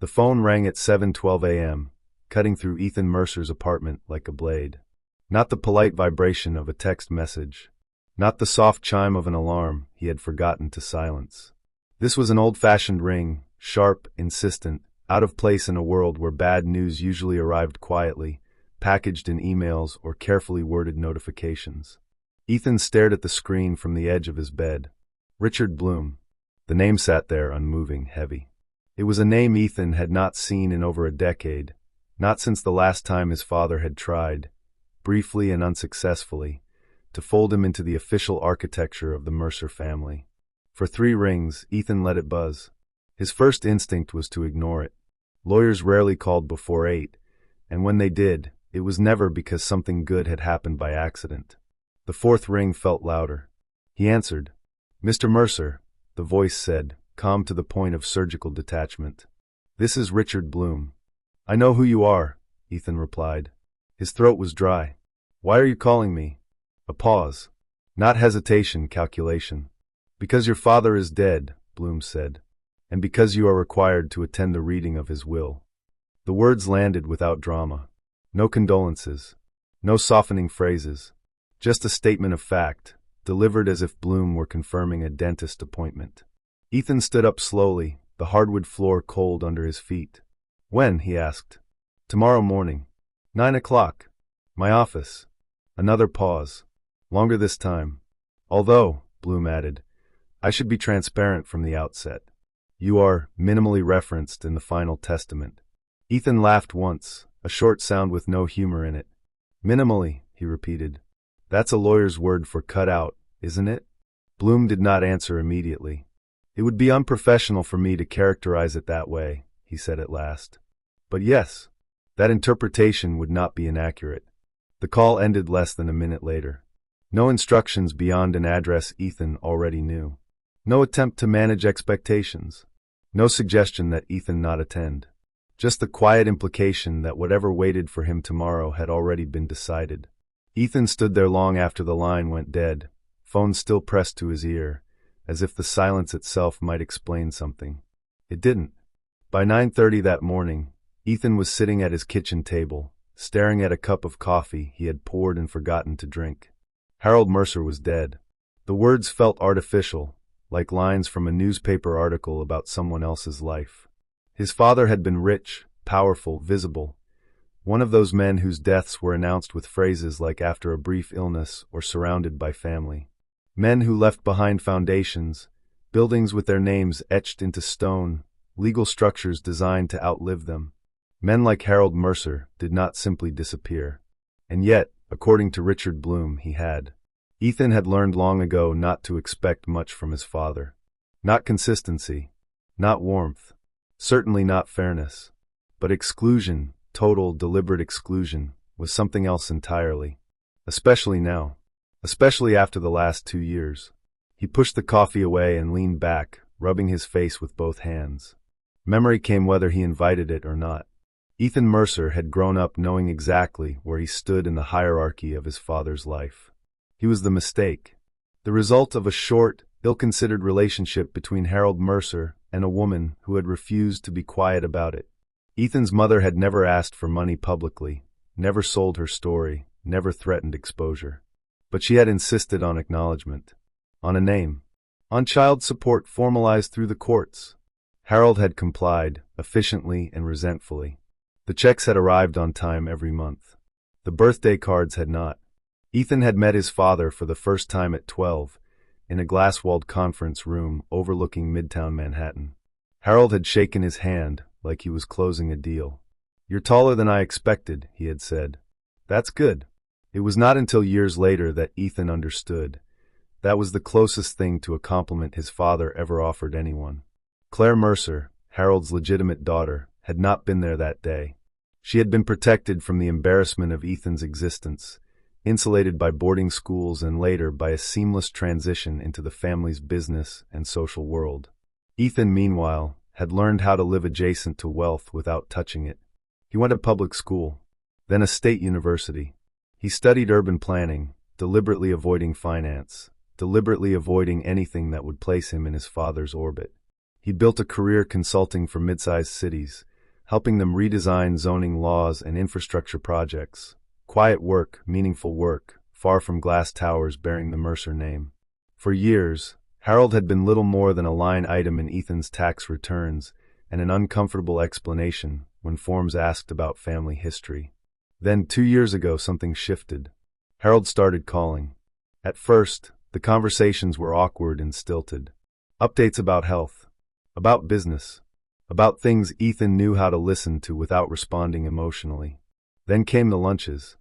The phone rang at 7:12 a.m., cutting through Ethan Mercer's apartment like a blade. Not the polite vibration of a text message. Not the soft chime of an alarm he had forgotten to silence. This was an old-fashioned ring, sharp, insistent, out of place in a world where bad news usually arrived quietly, packaged in emails or carefully worded notifications. Ethan stared at the screen from the edge of his bed. Richard Bloom. The name sat there unmoving, heavy. It was a name Ethan had not seen in over a decade, not since the last time his father had tried, briefly and unsuccessfully, to fold him into the official architecture of the Mercer family. For 3 rings, Ethan let it buzz. His first instinct was to ignore it. Lawyers rarely called before 8, and when they did, it was never because something good had happened by accident. The 4th ring felt louder. He answered. "Mr. Mercer," the voice said, calm to the point of surgical detachment. "This is Richard Bloom." "I know who you are," Ethan replied. His throat was dry. "Why are you calling me?" A pause. Not hesitation, calculation. "Because your father is dead," Bloom said, "and because you are required to attend the reading of his will." The words landed without drama. No condolences. No softening phrases. Just a statement of fact, delivered as if Bloom were confirming a dentist appointment. Ethan stood up slowly, the hardwood floor cold under his feet. "When?" he asked. "Tomorrow morning. 9 o'clock. My office." Another pause. Longer this time. "Although," Bloom added, "I should be transparent from the outset. You are minimally referenced in the final testament." Ethan laughed once, a short sound with no humor in it. "Minimally," he repeated. "That's a lawyer's word for cut out, isn't it?" Bloom did not answer immediately. "It would be unprofessional for me to characterize it that way," he said at last. "But yes, that interpretation would not be inaccurate." The call ended less than a minute later. No instructions beyond an address Ethan already knew. No attempt to manage expectations. No suggestion that Ethan not attend. Just the quiet implication that whatever waited for him tomorrow had already been decided. Ethan stood there long after the line went dead, phone still pressed to his ear, as if the silence itself might explain something. It didn't. By 9:30 that morning, Ethan was sitting at his kitchen table, staring at a cup of coffee he had poured and forgotten to drink. Harold Mercer was dead. The words felt artificial, like lines from a newspaper article about someone else's life. His father had been rich, powerful, visible, one of those men whose deaths were announced with phrases like "after a brief illness" or "surrounded by family." Men who left behind foundations, buildings with their names etched into stone, legal structures designed to outlive them. Men like Harold Mercer did not simply disappear. And yet, according to Richard Bloom, he had. Ethan had learned long ago not to expect much from his father. Not consistency, not warmth, certainly not fairness. But exclusion, total, deliberate exclusion, was something else entirely. Especially now. Especially after the last 2 years. He pushed the coffee away and leaned back, rubbing his face with both hands. Memory came whether he invited it or not. Ethan Mercer had grown up knowing exactly where he stood in the hierarchy of his father's life. He was the mistake. The result of a short, ill-considered relationship between Harold Mercer and a woman who had refused to be quiet about it. Ethan's mother had never asked for money publicly, never sold her story, never threatened exposure. But she had insisted on acknowledgement, on a name, on child support formalized through the courts. Harold had complied, efficiently and resentfully. The checks had arrived on time every month. The birthday cards had not. Ethan had met his father for the first time at 12, in a glass-walled conference room overlooking Midtown Manhattan. Harold had shaken his hand like he was closing a deal. "You're taller than I expected," he had said. "That's good." It was not until years later that Ethan understood. That was the closest thing to a compliment his father ever offered anyone. Claire Mercer, Harold's legitimate daughter, had not been there that day. She had been protected from the embarrassment of Ethan's existence, insulated by boarding schools and later by a seamless transition into the family's business and social world. Ethan, meanwhile, had learned how to live adjacent to wealth without touching it. He went to public school, then a state university. He studied urban planning, deliberately avoiding finance, deliberately avoiding anything that would place him in his father's orbit. He built a career consulting for mid-sized cities, helping them redesign zoning laws and infrastructure projects. Quiet work, meaningful work, far from glass towers bearing the Mercer name. For years, Harold had been little more than a line item in Ethan's tax returns and an uncomfortable explanation when forms asked about family history. Then, 2 years ago, something shifted. Harold started calling. At first, the conversations were awkward and stilted. Updates about health, about business, about things Ethan knew how to listen to without responding emotionally. Then came the lunches.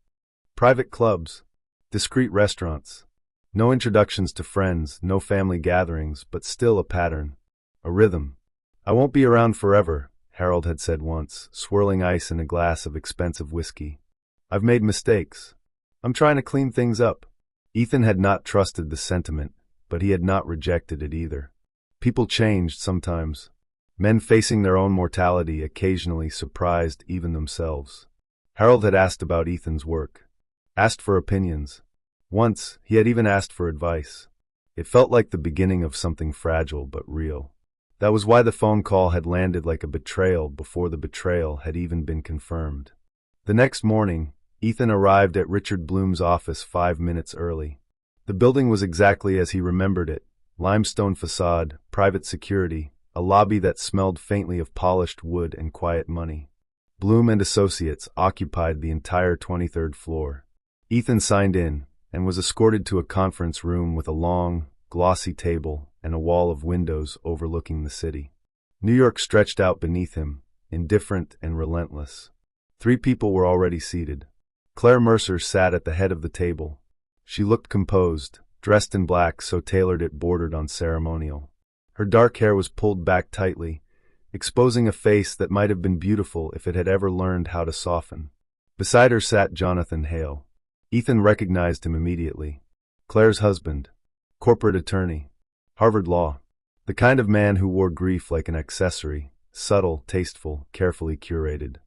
Private clubs, discreet restaurants. No introductions to friends, no family gatherings, but still a pattern, a rhythm. "I won't be around forever," Harold had said once, swirling ice in a glass of expensive whiskey. "I've made mistakes. I'm trying to clean things up." Ethan had not trusted the sentiment, but he had not rejected it either. People changed sometimes. Men facing their own mortality occasionally surprised even themselves. Harold had asked about Ethan's work, asked for opinions. Once, he had even asked for advice. It felt like the beginning of something fragile but real. That was why the phone call had landed like a betrayal before the betrayal had even been confirmed. The next morning, Ethan arrived at Richard Bloom's office 5 minutes early. The building was exactly as he remembered it: limestone facade, private security, a lobby that smelled faintly of polished wood and quiet money. Bloom and Associates occupied the entire 23rd floor. Ethan signed in and was escorted to a conference room with a long, glossy table and a wall of windows overlooking the city. New York stretched out beneath him, indifferent and relentless. 3 people were already seated. Claire Mercer sat at the head of the table. She looked composed, dressed in black so tailored it bordered on ceremonial. Her dark hair was pulled back tightly, exposing a face that might have been beautiful if it had ever learned how to soften. Beside her sat Jonathan Hale. Ethan recognized him immediately. Claire's husband, corporate attorney, Harvard Law, the kind of man who wore grief like an accessory, subtle, tasteful, carefully curated.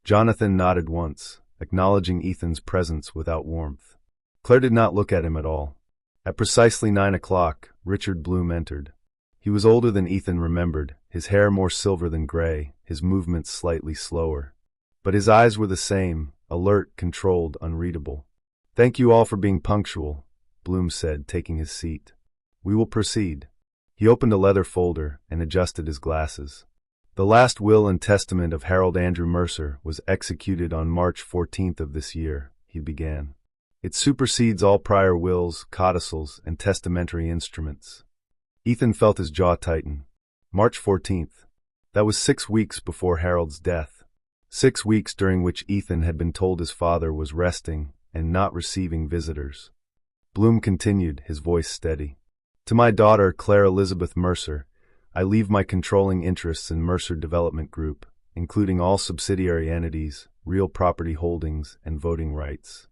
Jonathan nodded once, acknowledging Ethan's presence without warmth. Claire did not look at him at all. At precisely 9 o'clock, Richard Bloom entered. He was older than Ethan remembered, his hair more silver than gray, his movements slightly slower. But his eyes were the same, alert, controlled, unreadable. "Thank you all for being punctual," Bloom said, taking his seat. "We will proceed." He opened a leather folder and adjusted his glasses. "The last will and testament of Harold Andrew Mercer was executed on March 14th of this year," he began. "It supersedes all prior wills, codicils, and testamentary instruments." Ethan felt his jaw tighten. March 14th. That was 6 weeks before Harold's death. 6 weeks during which Ethan had been told his father was resting and not receiving visitors. Bloom continued, his voice steady. "To my daughter, Claire Elizabeth Mercer, I leave my controlling interests in Mercer Development Group, including all subsidiary entities, real property holdings, and voting rights."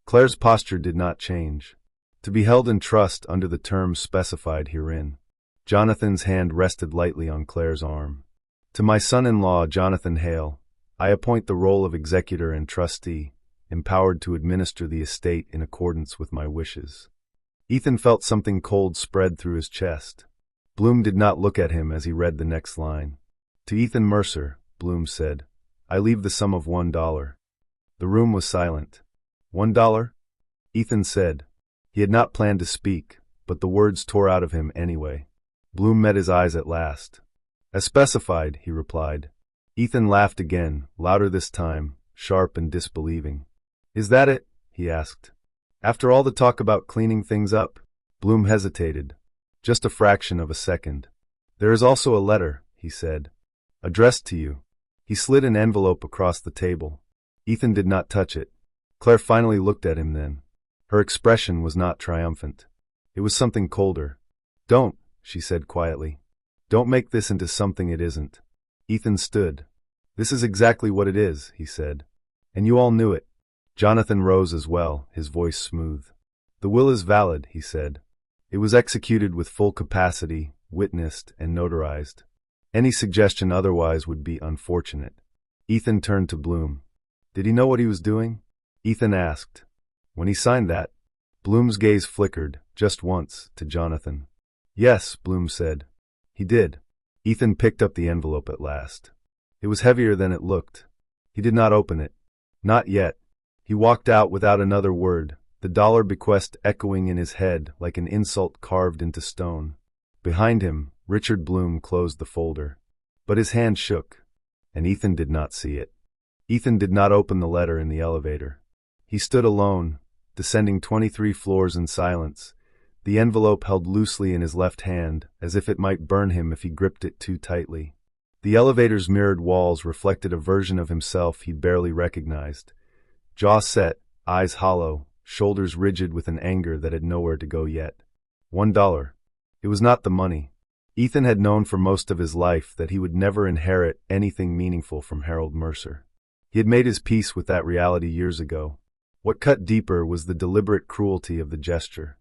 Claire's posture did not change. "To be held in trust under the terms specified herein." Jonathan's hand rested lightly on Claire's arm. "To my son-in-law, Jonathan Hale, I appoint the role of executor and trustee, empowered to administer the estate in accordance with my wishes." Ethan felt something cold spread through his chest. Bloom did not look at him as he read the next line. "To Ethan Mercer," Bloom said, "I leave the sum of $1. The room was silent. $1? Ethan said. He had not planned to speak, but the words tore out of him anyway. Bloom met his eyes at last. "As specified," he replied. Ethan laughed again, louder this time, sharp and disbelieving. "Is that it?" he asked. "After all the talk about cleaning things up?" Bloom hesitated. Just a fraction of a second. "There is also a letter," he said. "Addressed to you." He slid an envelope across the table. Ethan did not touch it. Claire finally looked at him then. Her expression was not triumphant. It was something colder. "Don't," she said quietly. "Don't make this into something it isn't." Ethan stood. "This is exactly what it is," he said. "And you all knew it." Jonathan rose as well, his voice smooth. "The will is valid," he said. "It was executed with full capacity, witnessed, and notarized. Any suggestion otherwise would be unfortunate." Ethan turned to Bloom. "Did he know what he was doing?" Ethan asked. "When he signed that?" Bloom's gaze flickered, just once, to Jonathan. "Yes," Bloom said. "He did." Ethan picked up the envelope at last. It was heavier than it looked. He did not open it. Not yet. He walked out without another word, the dollar bequest echoing in his head like an insult carved into stone. Behind him, Richard Bloom closed the folder. But his hand shook, and Ethan did not see it. Ethan did not open the letter in the elevator. He stood alone, descending 23 floors in silence, the envelope held loosely in his left hand, as if it might burn him if he gripped it too tightly. The elevator's mirrored walls reflected a version of himself he'd barely recognized. Jaw set, eyes hollow, shoulders rigid with an anger that had nowhere to go yet. $1. It was not the money. Ethan had known for most of his life that he would never inherit anything meaningful from Harold Mercer. He had made his peace with that reality years ago. What cut deeper was the deliberate cruelty of the gesture.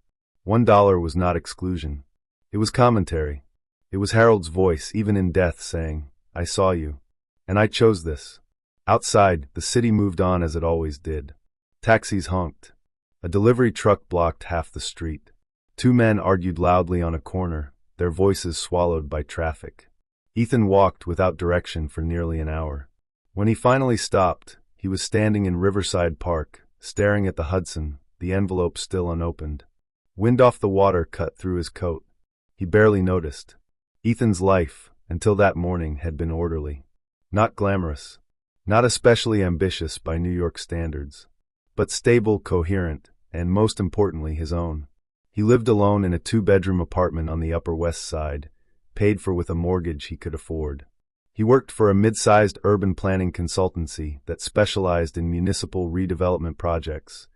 $1 was not exclusion. It was commentary. It was Harold's voice, even in death, saying, "I saw you. And I chose this." Outside, the city moved on as it always did. Taxis honked. A delivery truck blocked half the street. Two men argued loudly on a corner, their voices swallowed by traffic. Ethan walked without direction for nearly an hour. When he finally stopped, he was standing in Riverside Park, staring at the Hudson, the envelope still unopened. Wind off the water cut through his coat. He barely noticed. Ethan's life, until that morning, had been orderly. Not glamorous. Not especially ambitious by New York standards. But stable, coherent, and most importantly, his own. He lived alone in a 2-bedroom apartment on the Upper West Side, paid for with a mortgage he could afford. He worked for a mid-sized urban planning consultancy that specialized in municipal redevelopment projects,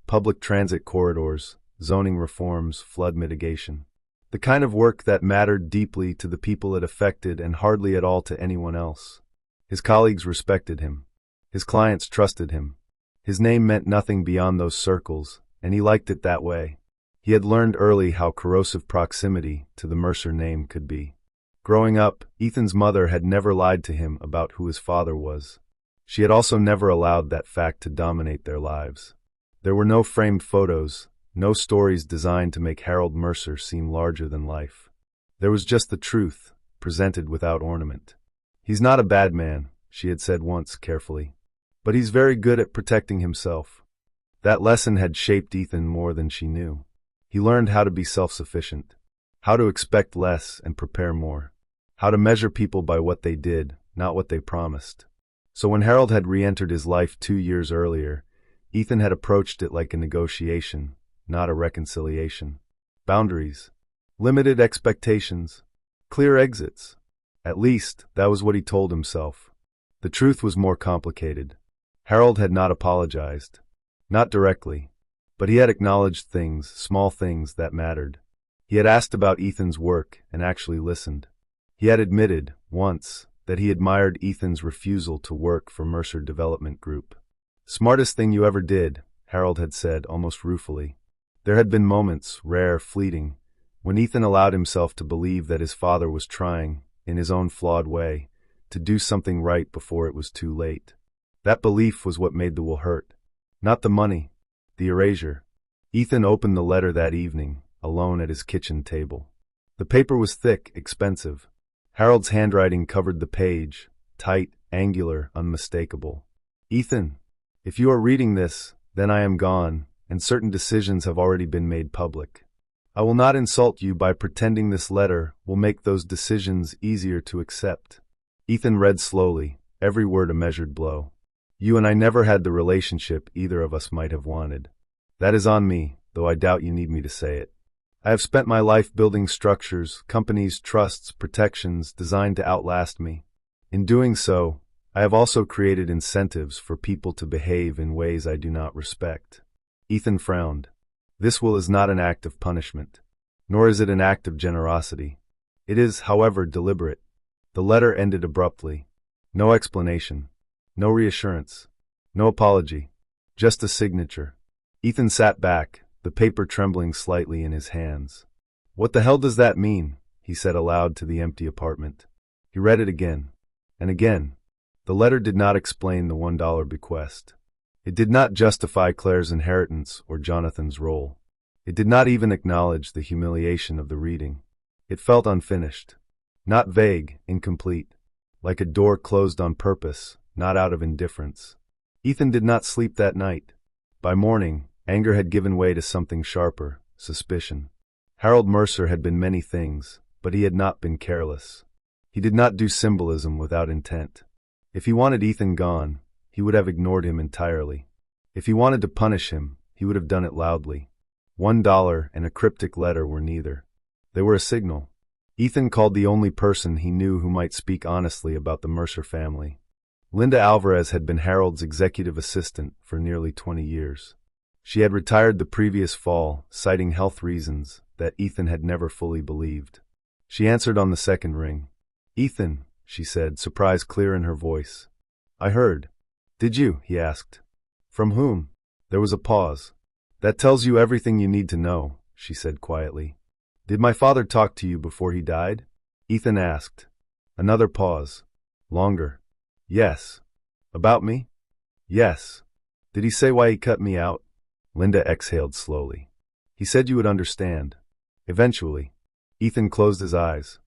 public transit corridors, zoning reforms, flood mitigation. The kind of work that mattered deeply to the people it affected and hardly at all to anyone else. His colleagues respected him. His clients trusted him. His name meant nothing beyond those circles, and he liked it that way. He had learned early how corrosive proximity to the Mercer name could be. Growing up, Ethan's mother had never lied to him about who his father was. She had also never allowed that fact to dominate their lives. There were no framed photos, no stories designed to make Harold Mercer seem larger than life. There was just the truth, presented without ornament. "He's not a bad man," she had said once carefully. "But he's very good at protecting himself." That lesson had shaped Ethan more than she knew. He learned how to be self-sufficient, how to expect less and prepare more, how to measure people by what they did, not what they promised. So when Harold had re-entered his life 2 years earlier, Ethan had approached it like a negotiation, not a reconciliation. Boundaries, limited expectations, clear exits. At least, that was what he told himself. The truth was more complicated. Harold had not apologized. Not directly. But he had acknowledged things, small things, that mattered. He had asked about Ethan's work and actually listened. He had admitted, once, that he admired Ethan's refusal to work for Mercer Development Group. "Smartest thing you ever did," Harold had said almost ruefully. There had been moments, rare, fleeting, when Ethan allowed himself to believe that his father was trying, in his own flawed way, to do something right before it was too late. That belief was what made the will hurt. Not the money, the erasure. Ethan opened the letter that evening, alone at his kitchen table. The paper was thick, expensive. Harold's handwriting covered the page, tight, angular, unmistakable. "Ethan, if you are reading this, then I am gone, and certain decisions have already been made public. I will not insult you by pretending this letter will make those decisions easier to accept." Ethan read slowly, every word a measured blow. "You and I never had the relationship either of us might have wanted. That is on me, though I doubt you need me to say it. I have spent my life building structures, companies, trusts, protections designed to outlast me. In doing so, I have also created incentives for people to behave in ways I do not respect." Ethan frowned. This will is not an act of punishment, nor is it an act of generosity. It is, however, deliberate. The letter ended abruptly. No explanation. No reassurance. No apology. Just a signature. Ethan sat back, the paper trembling slightly in his hands. "What the hell does that mean?" he said aloud to the empty apartment. He read it again. And again. The letter did not explain the $1 bequest. It did not justify Claire's inheritance or Jonathan's role. It did not even acknowledge the humiliation of the reading. It felt unfinished. Not vague, incomplete, like a door closed on purpose, not out of indifference. Ethan did not sleep that night. By morning, anger had given way to something sharper, suspicion. Harold Mercer had been many things, but he had not been careless. He did not do symbolism without intent. If he wanted Ethan gone, he would have ignored him entirely. If he wanted to punish him, he would have done it loudly. $1 and a cryptic letter were neither. They were a signal. Ethan called the only person he knew who might speak honestly about the Mercer family. Linda Alvarez had been Harold's executive assistant for nearly 20 years. She had retired the previous fall, citing health reasons that Ethan had never fully believed. She answered on the second ring. "Ethan," she said, surprise clear in her voice. "I heard." "Did you?" he asked. "From whom?" There was a pause. "That tells you everything you need to know," she said quietly. "Did my father talk to you before he died?" Ethan asked. Another pause. Longer. "Yes." "About me?" "Yes." "Did he say why he cut me out?" Linda exhaled slowly. "He said you would understand. Eventually." Ethan closed his eyes.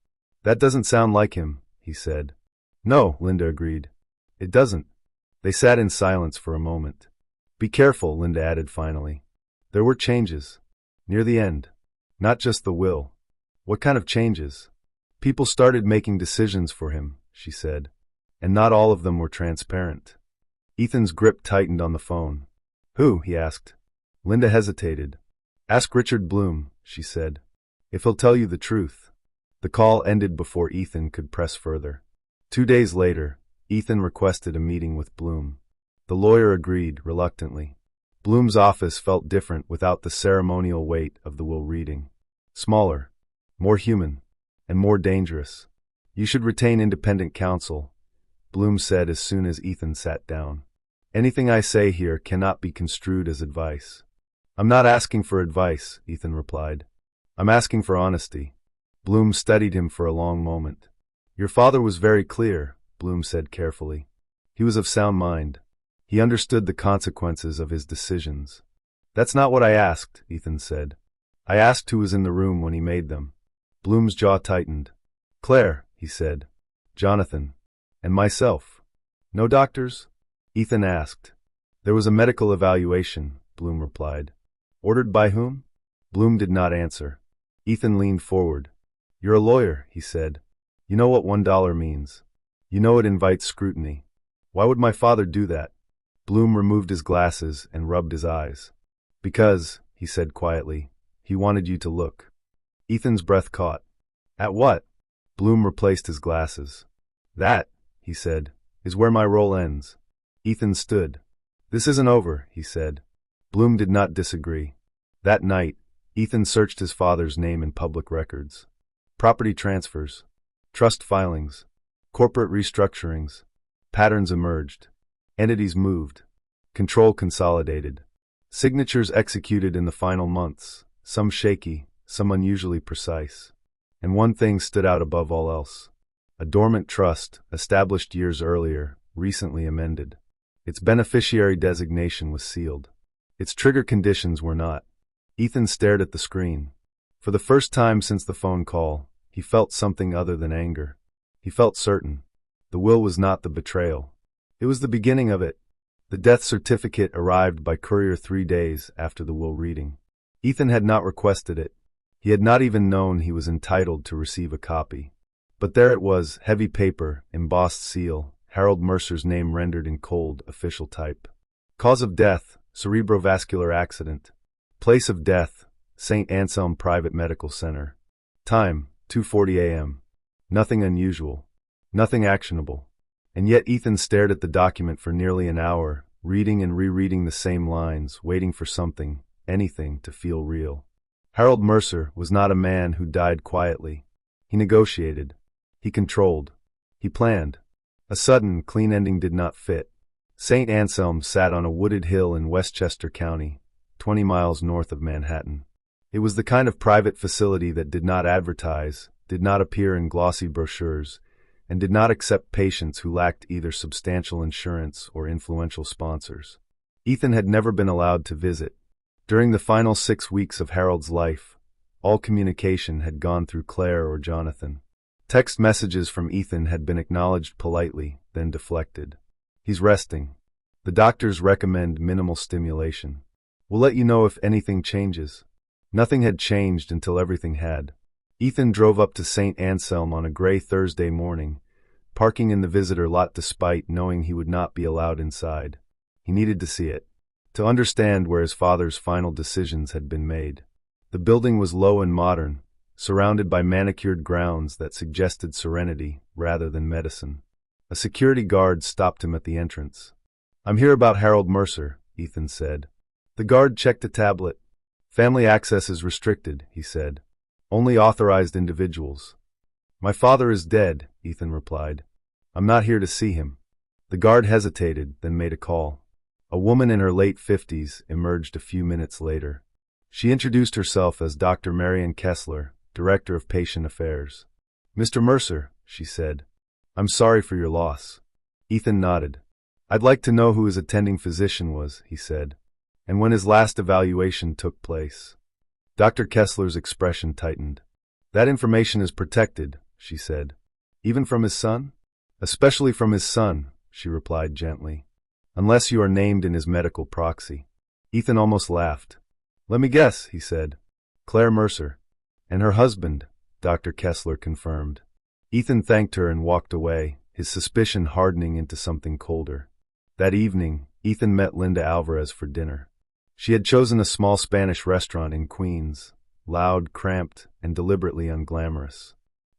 "That doesn't sound like him," he said. "No," Linda agreed. "It doesn't." They sat in silence for a moment. "Be careful," Linda added finally. "There were changes. Near the end. Not just the will." "What kind of changes?" "People started making decisions for him," she said. "And not all of them were transparent." Ethan's grip tightened on the phone. "Who?" he asked. Linda hesitated. "Ask Richard Bloom," she said. "If he'll tell you the truth." The call ended before Ethan could press further. 2 days later, Ethan requested a meeting with Bloom. The lawyer agreed, reluctantly. Bloom's office felt different without the ceremonial weight of the will reading. Smaller, more human, and more dangerous. "You should retain independent counsel," Bloom said as soon as Ethan sat down. "Anything I say here cannot be construed as advice." "I'm not asking for advice," Ethan replied. "I'm asking for honesty." Bloom studied him for a long moment. "Your father was very clear," Bloom said carefully. "He was of sound mind. He understood the consequences of his decisions." "That's not what I asked," Ethan said. "I asked who was in the room when he made them." Bloom's jaw tightened. "Claire," he said. "Jonathan. And myself." "No doctors?" Ethan asked. "There was a medical evaluation," Bloom replied. "Ordered by whom?" Bloom did not answer. Ethan leaned forward. "You're a lawyer," he said. "You know what $1 means. You know it invites scrutiny. Why would my father do that?" Bloom removed his glasses and rubbed his eyes. "Because," he said quietly, "he wanted you to look." Ethan's breath caught. "At what?" Bloom replaced his glasses. "That," he said, "is where my role ends." Ethan stood. "This isn't over," he said. Bloom did not disagree. That night, Ethan searched his father's name in public records. Property transfers, trust filings, corporate restructurings. Patterns emerged. Entities moved. Control consolidated. Signatures executed in the final months, some shaky, some unusually precise. And one thing stood out above all else. A dormant trust, established years earlier, recently amended. Its beneficiary designation was sealed. Its trigger conditions were not. Ethan stared at the screen. For the first time since the phone call, he felt something other than anger. He felt certain. The will was not the betrayal. It was the beginning of it. The death certificate arrived by courier 3 days after the will reading. Ethan had not requested it. He had not even known he was entitled to receive a copy. But there it was, heavy paper, embossed seal, Harold Mercer's name rendered in cold, official type. Cause of death, cerebrovascular accident. Place of death, St. Anselm Private Medical Center. Time, 2:40 a.m. Nothing unusual. Nothing actionable. And yet Ethan stared at the document for nearly an hour, reading and rereading the same lines, waiting for something, anything, to feel real. Harold Mercer was not a man who died quietly. He negotiated. He controlled. He planned. A sudden, clean ending did not fit. St. Anselm sat on a wooded hill in Westchester County, 20 miles north of Manhattan. It was the kind of private facility that did not advertise, did not appear in glossy brochures, and did not accept patients who lacked either substantial insurance or influential sponsors. Ethan had never been allowed to visit. During the final 6 weeks of Harold's life, all communication had gone through Claire or Jonathan. Text messages from Ethan had been acknowledged politely, then deflected. He's resting. The doctors recommend minimal stimulation. We'll let you know if anything changes. Nothing had changed until everything had. Ethan drove up to St. Anselm on a gray Thursday morning, parking in the visitor lot despite knowing he would not be allowed inside. He needed to see it, to understand where his father's final decisions had been made. The building was low and modern, surrounded by manicured grounds that suggested serenity rather than medicine. A security guard stopped him at the entrance. "I'm here about Harold Mercer," Ethan said. The guard checked the tablet. "Family access is restricted," he said. "Only authorized individuals." "My father is dead," Ethan replied. "I'm not here to see him." The guard hesitated, then made a call. A woman in her late 50s emerged a few minutes later. She introduced herself as Dr. Marion Kessler, Director of Patient Affairs. "Mr. Mercer," she said, "I'm sorry for your loss." Ethan nodded. "I'd like to know who his attending physician was," he said, "and when his last evaluation took place." Dr. Kessler's expression tightened. "That information is protected," she said. "Even from his son?" "Especially from his son," she replied gently. "Unless you are named in his medical proxy." Ethan almost laughed. "Let me guess," he said. "Claire Mercer." "And her husband," Dr. Kessler confirmed. Ethan thanked her and walked away, his suspicion hardening into something colder. That evening, Ethan met Linda Alvarez for dinner. She had chosen a small Spanish restaurant in Queens, loud, cramped, and deliberately unglamorous.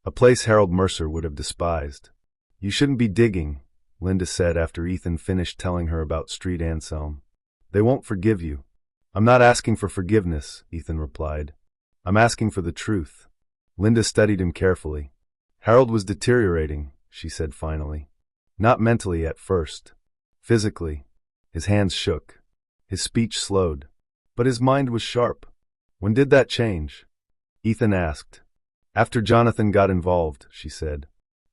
A place Harold Mercer would have despised. "You shouldn't be digging," Linda said after Ethan finished telling her about Street Anselm. "They won't forgive you." "I'm not asking for forgiveness," Ethan replied. "I'm asking for the truth." Linda studied him carefully. "Harold was deteriorating," she said finally. "Not mentally at first. Physically. His hands shook. His speech slowed. But his mind was sharp." "When did that change?" Ethan asked. "After Jonathan got involved," she said.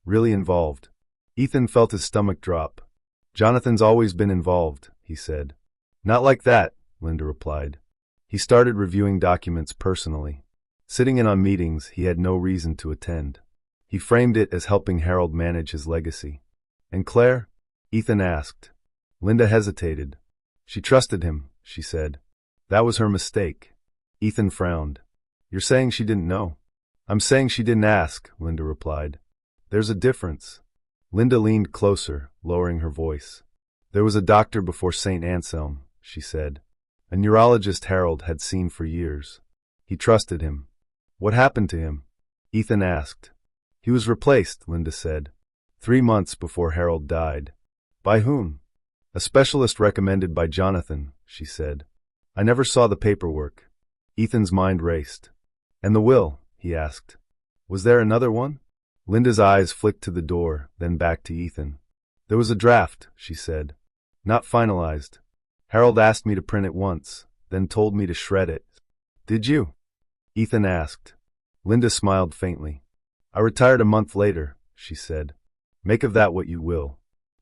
"Really involved." Ethan felt his stomach drop. "Jonathan's always been involved," he said. "Not like that," Linda replied. "He started reviewing documents personally. Sitting in on meetings he had no reason to attend. He framed it as helping Harold manage his legacy." "And Claire?" Ethan asked. Linda hesitated. "She trusted him," she said. "That was her mistake." Ethan frowned. "You're saying she didn't know?" "I'm saying she didn't ask," Linda replied. "There's a difference." Linda leaned closer, lowering her voice. "There was a doctor before St. Anselm," she said. "A neurologist Harold had seen for years. He trusted him." "What happened to him?" Ethan asked. "He was replaced," Linda said. 3 months before Harold died. "By whom?" "A specialist recommended by Jonathan," she said. "I never saw the paperwork." Ethan's mind raced. "And the will?" he asked. "Was there another one?" Linda's eyes flicked to the door, then back to Ethan. "There was a draft," she said. "Not finalized. Harold asked me to print it once, then told me to shred it." "Did you?" Ethan asked. Linda smiled faintly. "I retired a month later," she said. "Make of that what you will."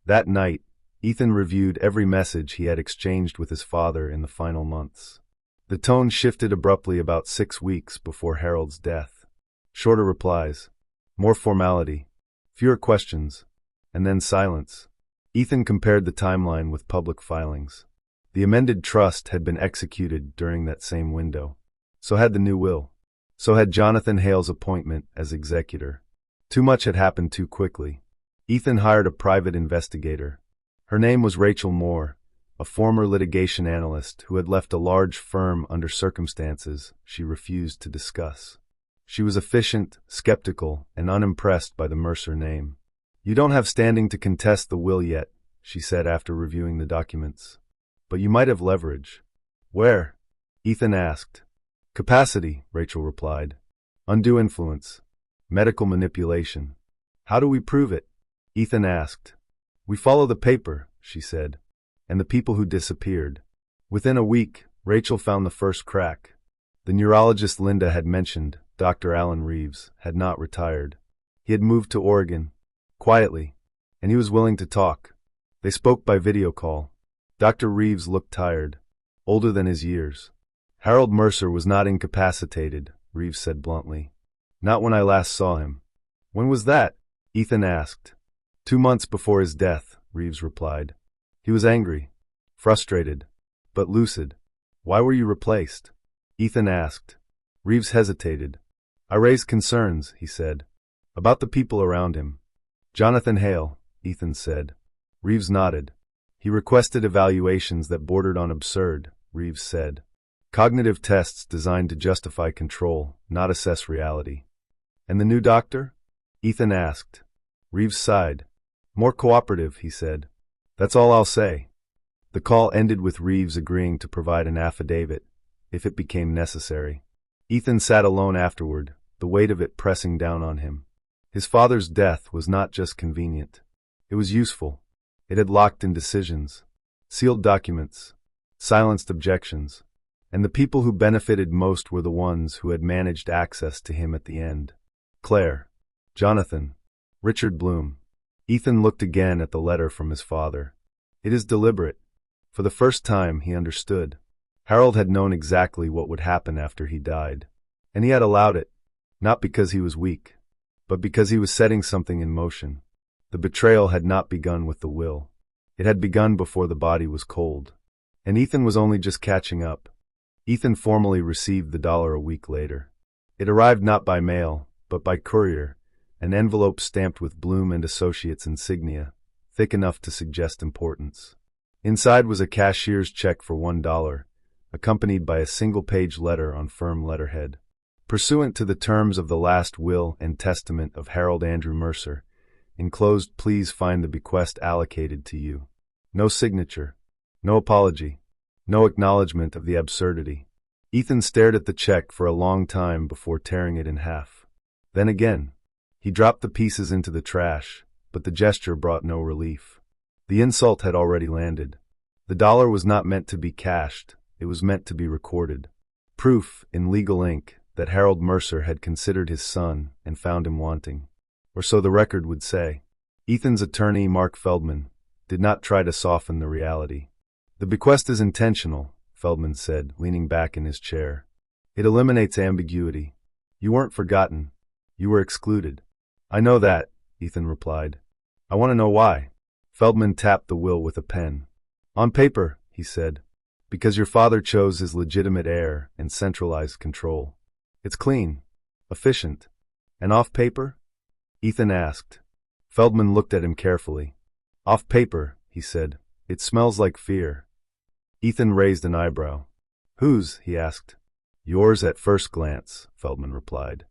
That night, Ethan reviewed every message he had exchanged with his father in the final months. The tone shifted abruptly about 6 weeks before Harold's death. Shorter replies, more formality, fewer questions, and then silence. Ethan compared the timeline with public filings. The amended trust had been executed during that same window. So had the new will. So had Jonathan Hale's appointment as executor. Too much had happened too quickly. Ethan hired a private investigator. Her name was Rachel Moore, a former litigation analyst who had left a large firm under circumstances she refused to discuss. She was efficient, skeptical, and unimpressed by the Mercer name. "You don't have standing to contest the will yet," she said after reviewing the documents. "But you might have leverage." "Where?" Ethan asked. "Capacity," Rachel replied. "Undue influence. Medical manipulation." "How do we prove it?" Ethan asked. "We follow the paper," she said, "and the people who disappeared." Within a week, Rachel found the first crack. The neurologist Linda had mentioned, Dr. Alan Reeves, had not retired. He had moved to Oregon, quietly, and he was willing to talk. They spoke by video call. Dr. Reeves looked tired, older than his years. "Harold Mercer was not incapacitated," Reeves said bluntly. "Not when I last saw him." When was that? Ethan asked. 2 months before his death, Reeves replied. He was angry, frustrated, but lucid. Why were you replaced? Ethan asked. Reeves hesitated. I raised concerns, he said, about the people around him. Jonathan Hale, Ethan said. Reeves nodded. He requested evaluations that bordered on absurd, Reeves said. Cognitive tests designed to justify control, not assess reality. And the new doctor? Ethan asked. Reeves sighed. More cooperative, he said. That's all I'll say. The call ended with Reeves agreeing to provide an affidavit, if it became necessary. Ethan sat alone afterward, the weight of it pressing down on him. His father's death was not just convenient. It was useful. It had locked in decisions, sealed documents, silenced objections, and the people who benefited most were the ones who had managed access to him at the end. Claire, Jonathan, Richard Bloom. Ethan looked again at the letter from his father. It is deliberate. For the first time, he understood. Harold had known exactly what would happen after he died. And he had allowed it, not because he was weak, but because he was setting something in motion. The betrayal had not begun with the will. It had begun before the body was cold. And Ethan was only just catching up. Ethan formally received the $1 a week later. It arrived not by mail, but by courier, an envelope stamped with Bloom and Associates insignia, thick enough to suggest importance. Inside was a cashier's check for $1, accompanied by a single-page letter on firm letterhead. Pursuant to the terms of the last will and testament of Harold Andrew Mercer, enclosed please find the bequest allocated to you. No signature, no apology, no acknowledgement of the absurdity. Ethan stared at the check for a long time before tearing it in half. Then again, he dropped the pieces into the trash, but the gesture brought no relief. The insult had already landed. The $1 was not meant to be cashed, it was meant to be recorded. Proof, in legal ink, that Harold Mercer had considered his son and found him wanting. Or so the record would say. Ethan's attorney, Mark Feldman, did not try to soften the reality. The bequest is intentional, Feldman said, leaning back in his chair. It eliminates ambiguity. You weren't forgotten. You were excluded. I know that, Ethan replied. I want to know why. Feldman tapped the will with a pen. On paper, he said, because your father chose his legitimate heir and centralized control. It's clean, efficient. And off paper? Ethan asked. Feldman looked at him carefully. Off paper, he said. It smells like fear. Ethan raised an eyebrow. Whose? He asked. Yours at first glance, Feldman replied.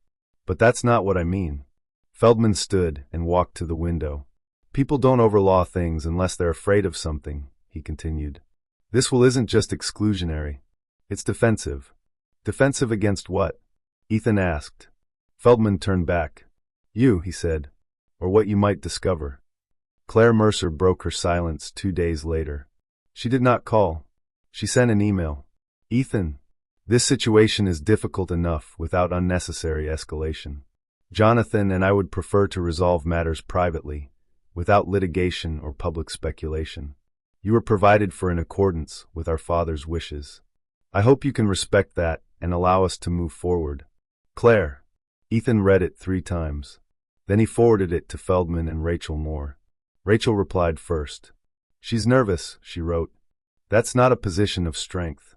But that's not what I mean. Feldman stood and walked to the window. People don't overlaw things unless they're afraid of something, he continued. This will isn't just exclusionary. It's defensive. Defensive against what? Ethan asked. Feldman turned back. You, he said, or what you might discover. Claire Mercer broke her silence 2 days later. She did not call. She sent an email. Ethan, this situation is difficult enough without unnecessary escalation. Jonathan and I would prefer to resolve matters privately, without litigation or public speculation. You were provided for in accordance with our father's wishes. I hope you can respect that and allow us to move forward. Claire. Ethan read it 3 times. Then he forwarded it to Feldman and Rachel Moore. Rachel replied first. She's nervous, she wrote. That's not a position of strength.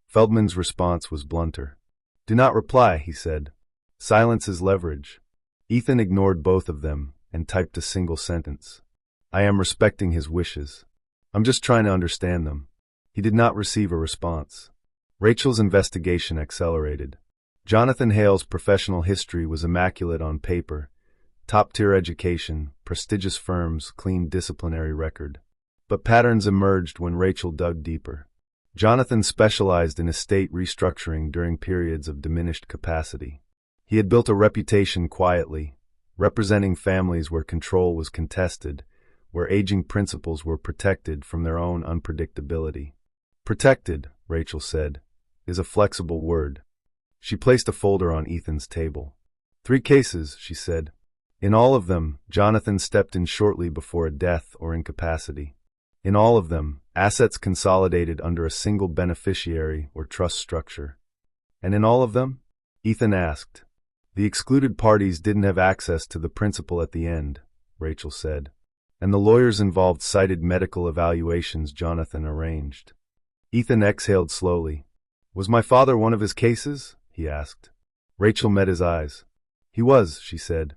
Feldman's response was blunter. Do not reply, he said. Silence is leverage. Ethan ignored both of them and typed a single sentence. I am respecting his wishes. I'm just trying to understand them. He did not receive a response. Rachel's investigation accelerated. Jonathan Hale's professional history was immaculate on paper. Top-tier education, prestigious firms, clean disciplinary record. But patterns emerged when Rachel dug deeper. Jonathan specialized in estate restructuring during periods of diminished capacity. He had built a reputation quietly, representing families where control was contested, where aging principals were protected from their own unpredictability. Protected, Rachel said, is a flexible word. She placed a folder on Ethan's table. 3 cases, she said. In all of them, Jonathan stepped in shortly before a death or incapacity. In all of them, assets consolidated under a single beneficiary or trust structure. And in all of them? Ethan asked. The excluded parties didn't have access to the principal at the end, Rachel said. And the lawyers involved cited medical evaluations Jonathan arranged. Ethan exhaled slowly. Was my father one of his cases? He asked. Rachel met his eyes. He was, she said.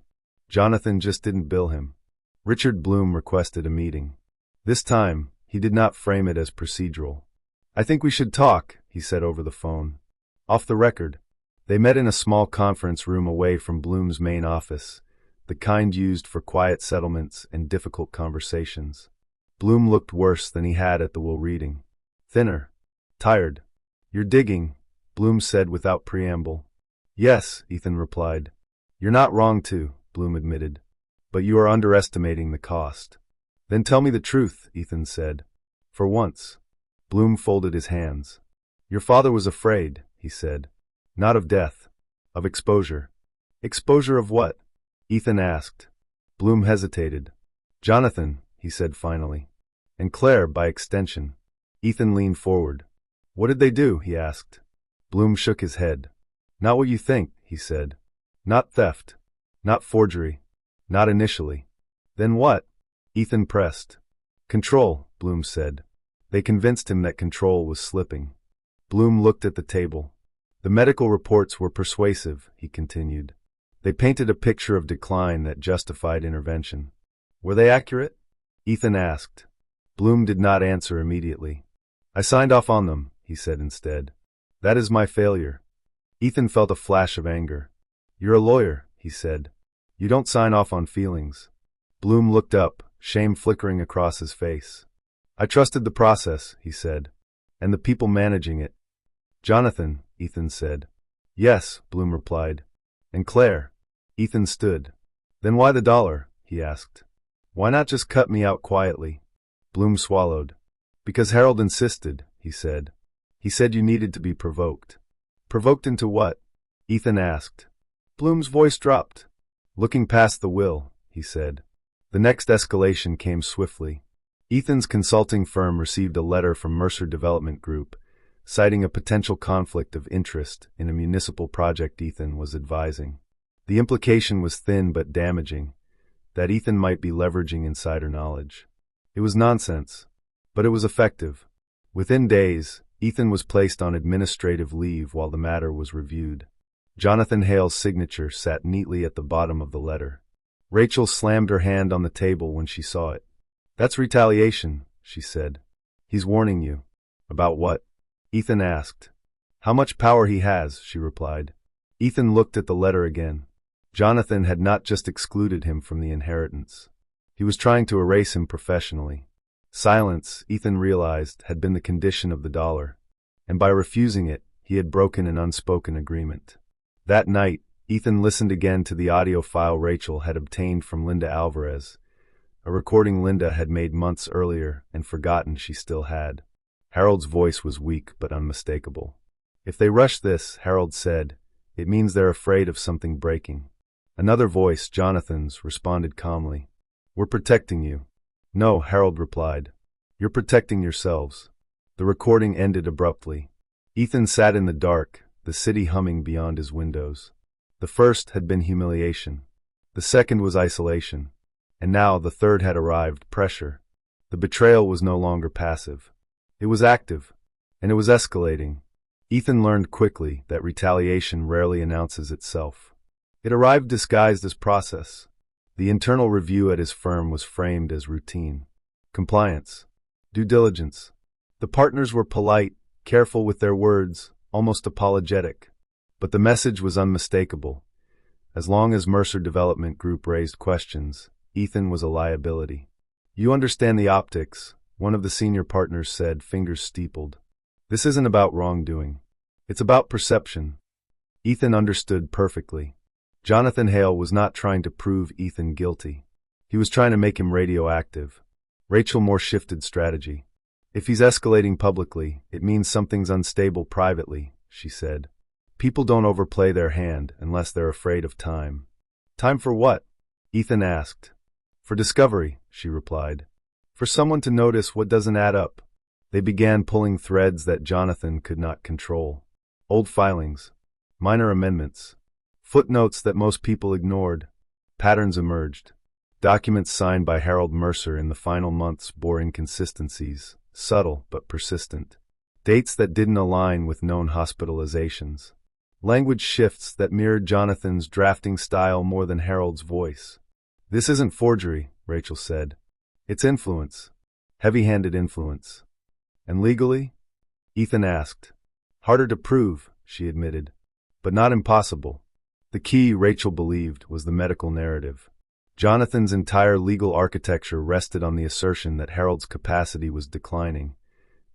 Jonathan just didn't bill him. Richard Bloom requested a meeting. This time, he did not frame it as procedural. I think we should talk, he said over the phone. Off the record. They met in a small conference room away from Bloom's main office, the kind used for quiet settlements and difficult conversations. Bloom looked worse than he had at the will reading. Thinner. Tired. You're digging, Bloom said without preamble. Yes, Ethan replied. You're not wrong to, Bloom admitted. But you are underestimating the cost. Then tell me the truth, Ethan said. For once. Bloom folded his hands. Your father was afraid, he said. Not of death. Of exposure. Exposure of what? Ethan asked. Bloom hesitated. Jonathan, he said finally. And Claire, by extension. Ethan leaned forward. What did they do? He asked. Bloom shook his head. Not what you think, he said. Not theft. Not forgery. Not initially. Then what? Ethan pressed. Control, Bloom said. They convinced him that control was slipping. Bloom looked at the table. The medical reports were persuasive, he continued. They painted a picture of decline that justified intervention. Were they accurate? Ethan asked. Bloom did not answer immediately. I signed off on them, he said instead. That is my failure. Ethan felt a flash of anger. You're a lawyer, he said. You don't sign off on feelings. Bloom looked up, shame flickering across his face. I trusted the process, he said. And the people managing it. Jonathan, Ethan said. Yes, Bloom replied. And Claire. Ethan stood. Then why the dollar? He asked. Why not just cut me out quietly? Bloom swallowed. Because Harold insisted, he said. He said you needed to be provoked. Provoked into what? Ethan asked. Bloom's voice dropped. Looking past the will, he said. The next escalation came swiftly. Ethan's consulting firm received a letter from Mercer Development Group, citing a potential conflict of interest in a municipal project Ethan was advising. The implication was thin but damaging, that Ethan might be leveraging insider knowledge. It was nonsense, but it was effective. Within days, Ethan was placed on administrative leave while the matter was reviewed. Jonathan Hale's signature sat neatly at the bottom of the letter. Rachel slammed her hand on the table when she saw it. That's retaliation, she said. He's warning you. About what? Ethan asked. How much power he has, she replied. Ethan looked at the letter again. Jonathan had not just excluded him from the inheritance. He was trying to erase him professionally. Silence, Ethan realized, had been the condition of the dollar, and by refusing it, he had broken an unspoken agreement. That night, Ethan listened again to the audio file Rachel had obtained from Linda Alvarez, a recording Linda had made months earlier and forgotten she still had. Harold's voice was weak but unmistakable. If they rush this, Harold said, it means they're afraid of something breaking. Another voice, Jonathan's, responded calmly. We're protecting you. No, Harold replied. You're protecting yourselves. The recording ended abruptly. Ethan sat in the dark, the city humming beyond his windows. The first had been humiliation. The second was isolation. And now the third had arrived, pressure. The betrayal was no longer passive. It was active, and it was escalating. Ethan learned quickly that retaliation rarely announces itself. It arrived disguised as process. The internal review at his firm was framed as routine. Compliance. Due diligence. The partners were polite, careful with their words, almost apologetic. But the message was unmistakable. As long as Mercer Development Group raised questions, Ethan was a liability. You understand the optics, one of the senior partners said, fingers steepled. This isn't about wrongdoing. It's about perception. Ethan understood perfectly. Jonathan Hale was not trying to prove Ethan guilty. He was trying to make him radioactive. Rachel Moore shifted strategy. If he's escalating publicly, it means something's unstable privately, she said. People don't overplay their hand unless they're afraid of time. Time for what? Ethan asked. For discovery, she replied. For someone to notice what doesn't add up. They began pulling threads that Jonathan could not control. Old filings. Minor amendments. Footnotes that most people ignored. Patterns emerged. Documents signed by Harold Mercer in the final months bore inconsistencies, subtle but persistent. Dates that didn't align with known hospitalizations. Language shifts that mirrored Jonathan's drafting style more than Harold's voice. "This isn't forgery," Rachel said. "It's influence. Heavy-handed influence." "And legally?" Ethan asked. "Harder to prove," she admitted. "But not impossible." The key, Rachel believed, was the medical narrative. Jonathan's entire legal architecture rested on the assertion that Harold's capacity was declining,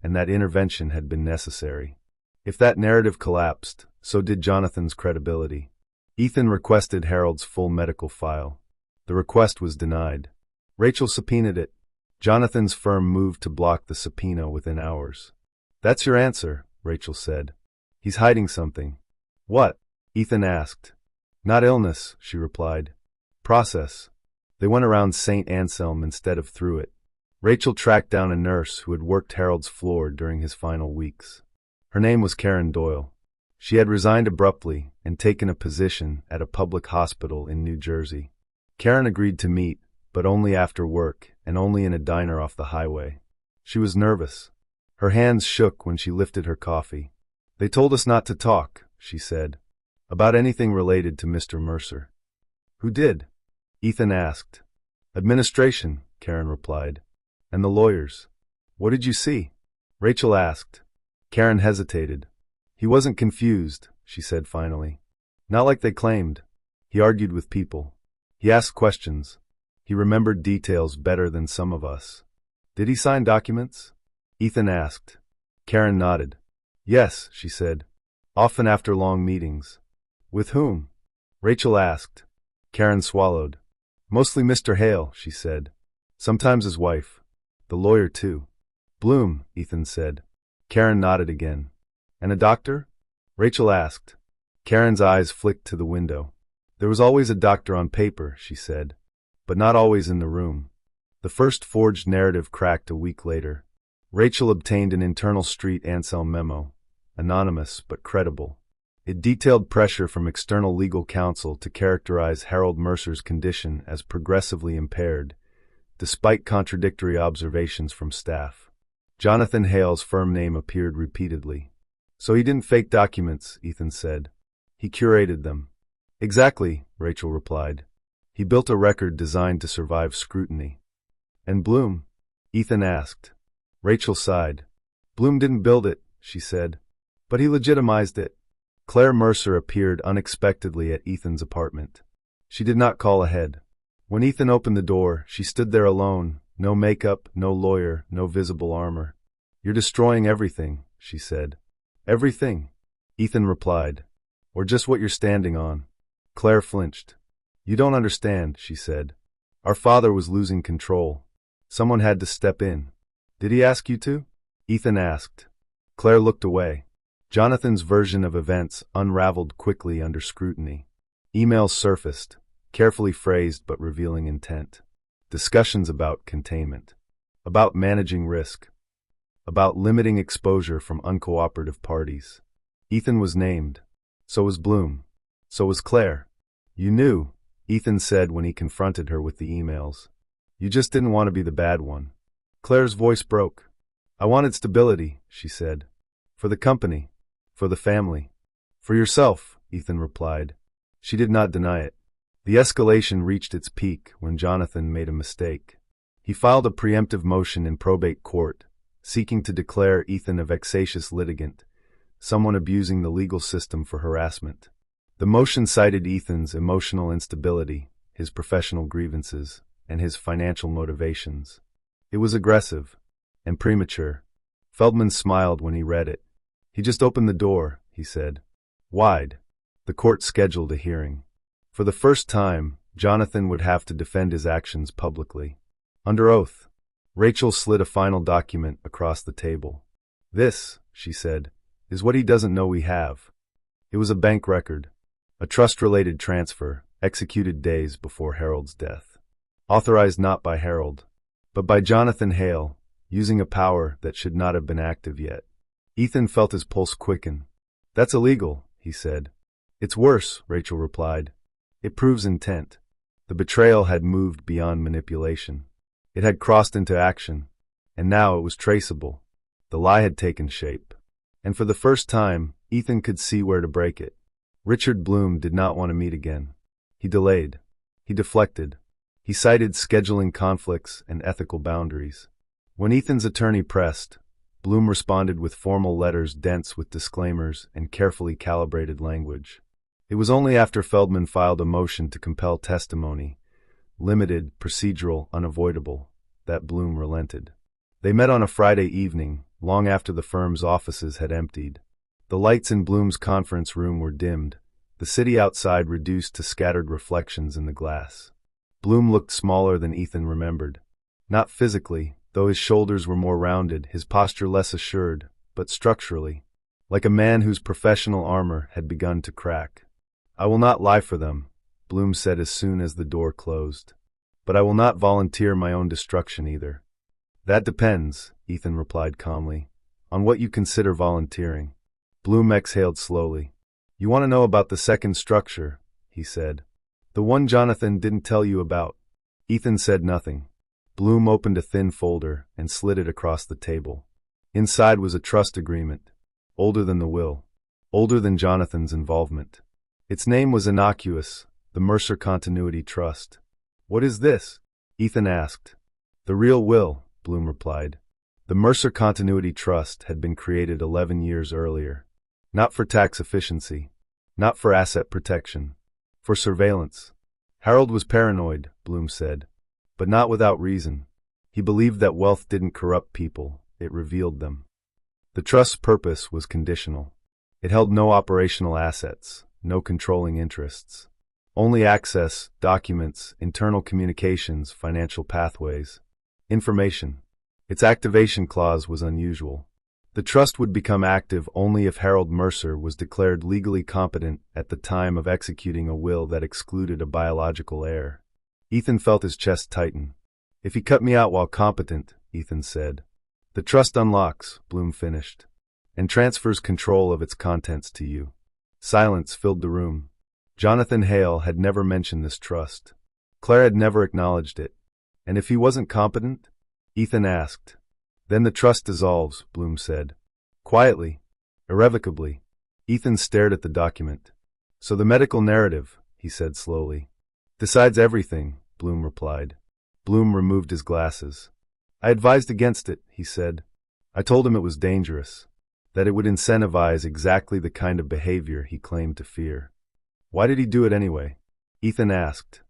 and that intervention had been necessary. If that narrative collapsed, so did Jonathan's credibility. Ethan requested Harold's full medical file. The request was denied. Rachel subpoenaed it. Jonathan's firm moved to block the subpoena within hours. "That's your answer," Rachel said. "He's hiding something." "What?" Ethan asked. "Not illness," she replied. "Process. They went around St. Anselm instead of through it." Rachel tracked down a nurse who had worked Harold's floor during his final weeks. Her name was Karen Doyle. She had resigned abruptly and taken a position at a public hospital in New Jersey. Karen agreed to meet, but only after work and only in a diner off the highway. She was nervous. Her hands shook when she lifted her coffee. "They told us not to talk," she said, "about anything related to Mr. Mercer." "Who did?" Ethan asked. "Administration," Karen replied. "And the lawyers." "What did you see?" Rachel asked. Karen hesitated. "He wasn't confused," she said finally. "Not like they claimed. He argued with people. He asked questions. He remembered details better than some of us." "Did he sign documents?" Ethan asked. Karen nodded. "Yes," she said. "Often after long meetings." "With whom?" Rachel asked. Karen swallowed. "Mostly Mr. Hale," she said. "Sometimes his wife. The lawyer, too." "Bloom," Ethan said. Karen nodded again. "And a doctor?" Rachel asked. Karen's eyes flicked to the window. "There was always a doctor on paper," she said, "but not always in the room." The first forged narrative cracked a week later. Rachel obtained an internal Street Anselm memo, anonymous but credible. It detailed pressure from external legal counsel to characterize Harold Mercer's condition as progressively impaired, despite contradictory observations from staff. Jonathan Hale's firm name appeared repeatedly. "So he didn't fake documents," Ethan said. "He curated them." "Exactly," Rachel replied. "He built a record designed to survive scrutiny." "And Bloom?" Ethan asked. Rachel sighed. "Bloom didn't build it," she said, "but he legitimized it." Claire Mercer appeared unexpectedly at Ethan's apartment. She did not call ahead. When Ethan opened the door, she stood there alone, no makeup, no lawyer, no visible armor. "You're destroying everything," she said. "Everything," Ethan replied. "Or just what you're standing on?" Claire flinched. "You don't understand," she said. "Our father was losing control. Someone had to step in." "Did he ask you to?" Ethan asked. Claire looked away. Jonathan's version of events unraveled quickly under scrutiny. Emails surfaced, carefully phrased but revealing intent. Discussions about containment, about managing risk, about limiting exposure from uncooperative parties. Ethan was named. So was Bloom. So was Claire. "You knew," Ethan said when he confronted her with the emails. "You just didn't want to be the bad one." Claire's voice broke. "I wanted stability," she said. "For the company. For the family." "For yourself," Ethan replied. She did not deny it. The escalation reached its peak when Jonathan made a mistake. He filed a preemptive motion in probate court, seeking to declare Ethan a vexatious litigant, someone abusing the legal system for harassment. The motion cited Ethan's emotional instability, his professional grievances, and his financial motivations. It was aggressive and premature. Feldman smiled when he read it. "He just opened the door," he said. Wide. The court scheduled a hearing. For the first time, Jonathan would have to defend his actions publicly. Under oath, Rachel slid a final document across the table. "This," she said, "is what he doesn't know we have." It was a bank record, a trust-related transfer executed days before Harold's death. Authorized not by Harold, but by Jonathan Hale, using a power that should not have been active yet. Ethan felt his pulse quicken. "That's illegal," he said. It's worse, Rachel replied. It proves intent. The betrayal had moved beyond manipulation. It had crossed into action, and now it was traceable. The lie had taken shape. And for the first time, Ethan could see where to break it. Richard Bloom did not want to meet again. He delayed. He deflected. He cited scheduling conflicts and ethical boundaries. When Ethan's attorney pressed, Bloom responded with formal letters dense with disclaimers and carefully calibrated language. It was only after Feldman filed a motion to compel testimony, limited, procedural, unavoidable, that Bloom relented. They met on a Friday evening, long after the firm's offices had emptied. The lights in Bloom's conference room were dimmed, the city outside reduced to scattered reflections in the glass. Bloom looked smaller than Ethan remembered. Not physically, though his shoulders were more rounded, his posture less assured, but structurally, like a man whose professional armor had begun to crack. "I will not lie for them," Bloom said as soon as the door closed. "But I will not volunteer my own destruction either." "That depends," Ethan replied calmly, "on what you consider volunteering." Bloom exhaled slowly. "You want to know about the second structure," he said. "The one Jonathan didn't tell you about." Ethan said nothing. Bloom opened a thin folder and slid it across the table. Inside was a trust agreement, older than the will, older than Jonathan's involvement. Its name was innocuous, the Mercer Continuity Trust. "What is this?" Ethan asked. "The real will," Bloom replied. The Mercer Continuity Trust had been created 11 years earlier. Not for tax efficiency, not for asset protection, for surveillance. Harold was paranoid, Bloom said, but not without reason. He believed that wealth didn't corrupt people, it revealed them. The trust's purpose was conditional. It held no operational assets, no controlling interests. Only access, documents, internal communications, financial pathways. Information. Its activation clause was unusual. The trust would become active only if Harold Mercer was declared legally competent at the time of executing a will that excluded a biological heir. Ethan felt his chest tighten. "If he cut me out while competent," Ethan said. "The trust unlocks," Bloom finished, "and transfers control of its contents to you." Silence filled the room. Jonathan Hale had never mentioned this trust. Claire had never acknowledged it. And if he wasn't competent? Ethan asked. "Then the trust dissolves," Bloom said. Quietly, irrevocably. Ethan stared at the document. "So the medical narrative," he said slowly. "Decides everything," Bloom replied. Bloom removed his glasses. "I advised against it," he said. "I told him it was dangerous, that it would incentivize exactly the kind of behavior he claimed to fear." "Why did he do it anyway?" Ethan asked.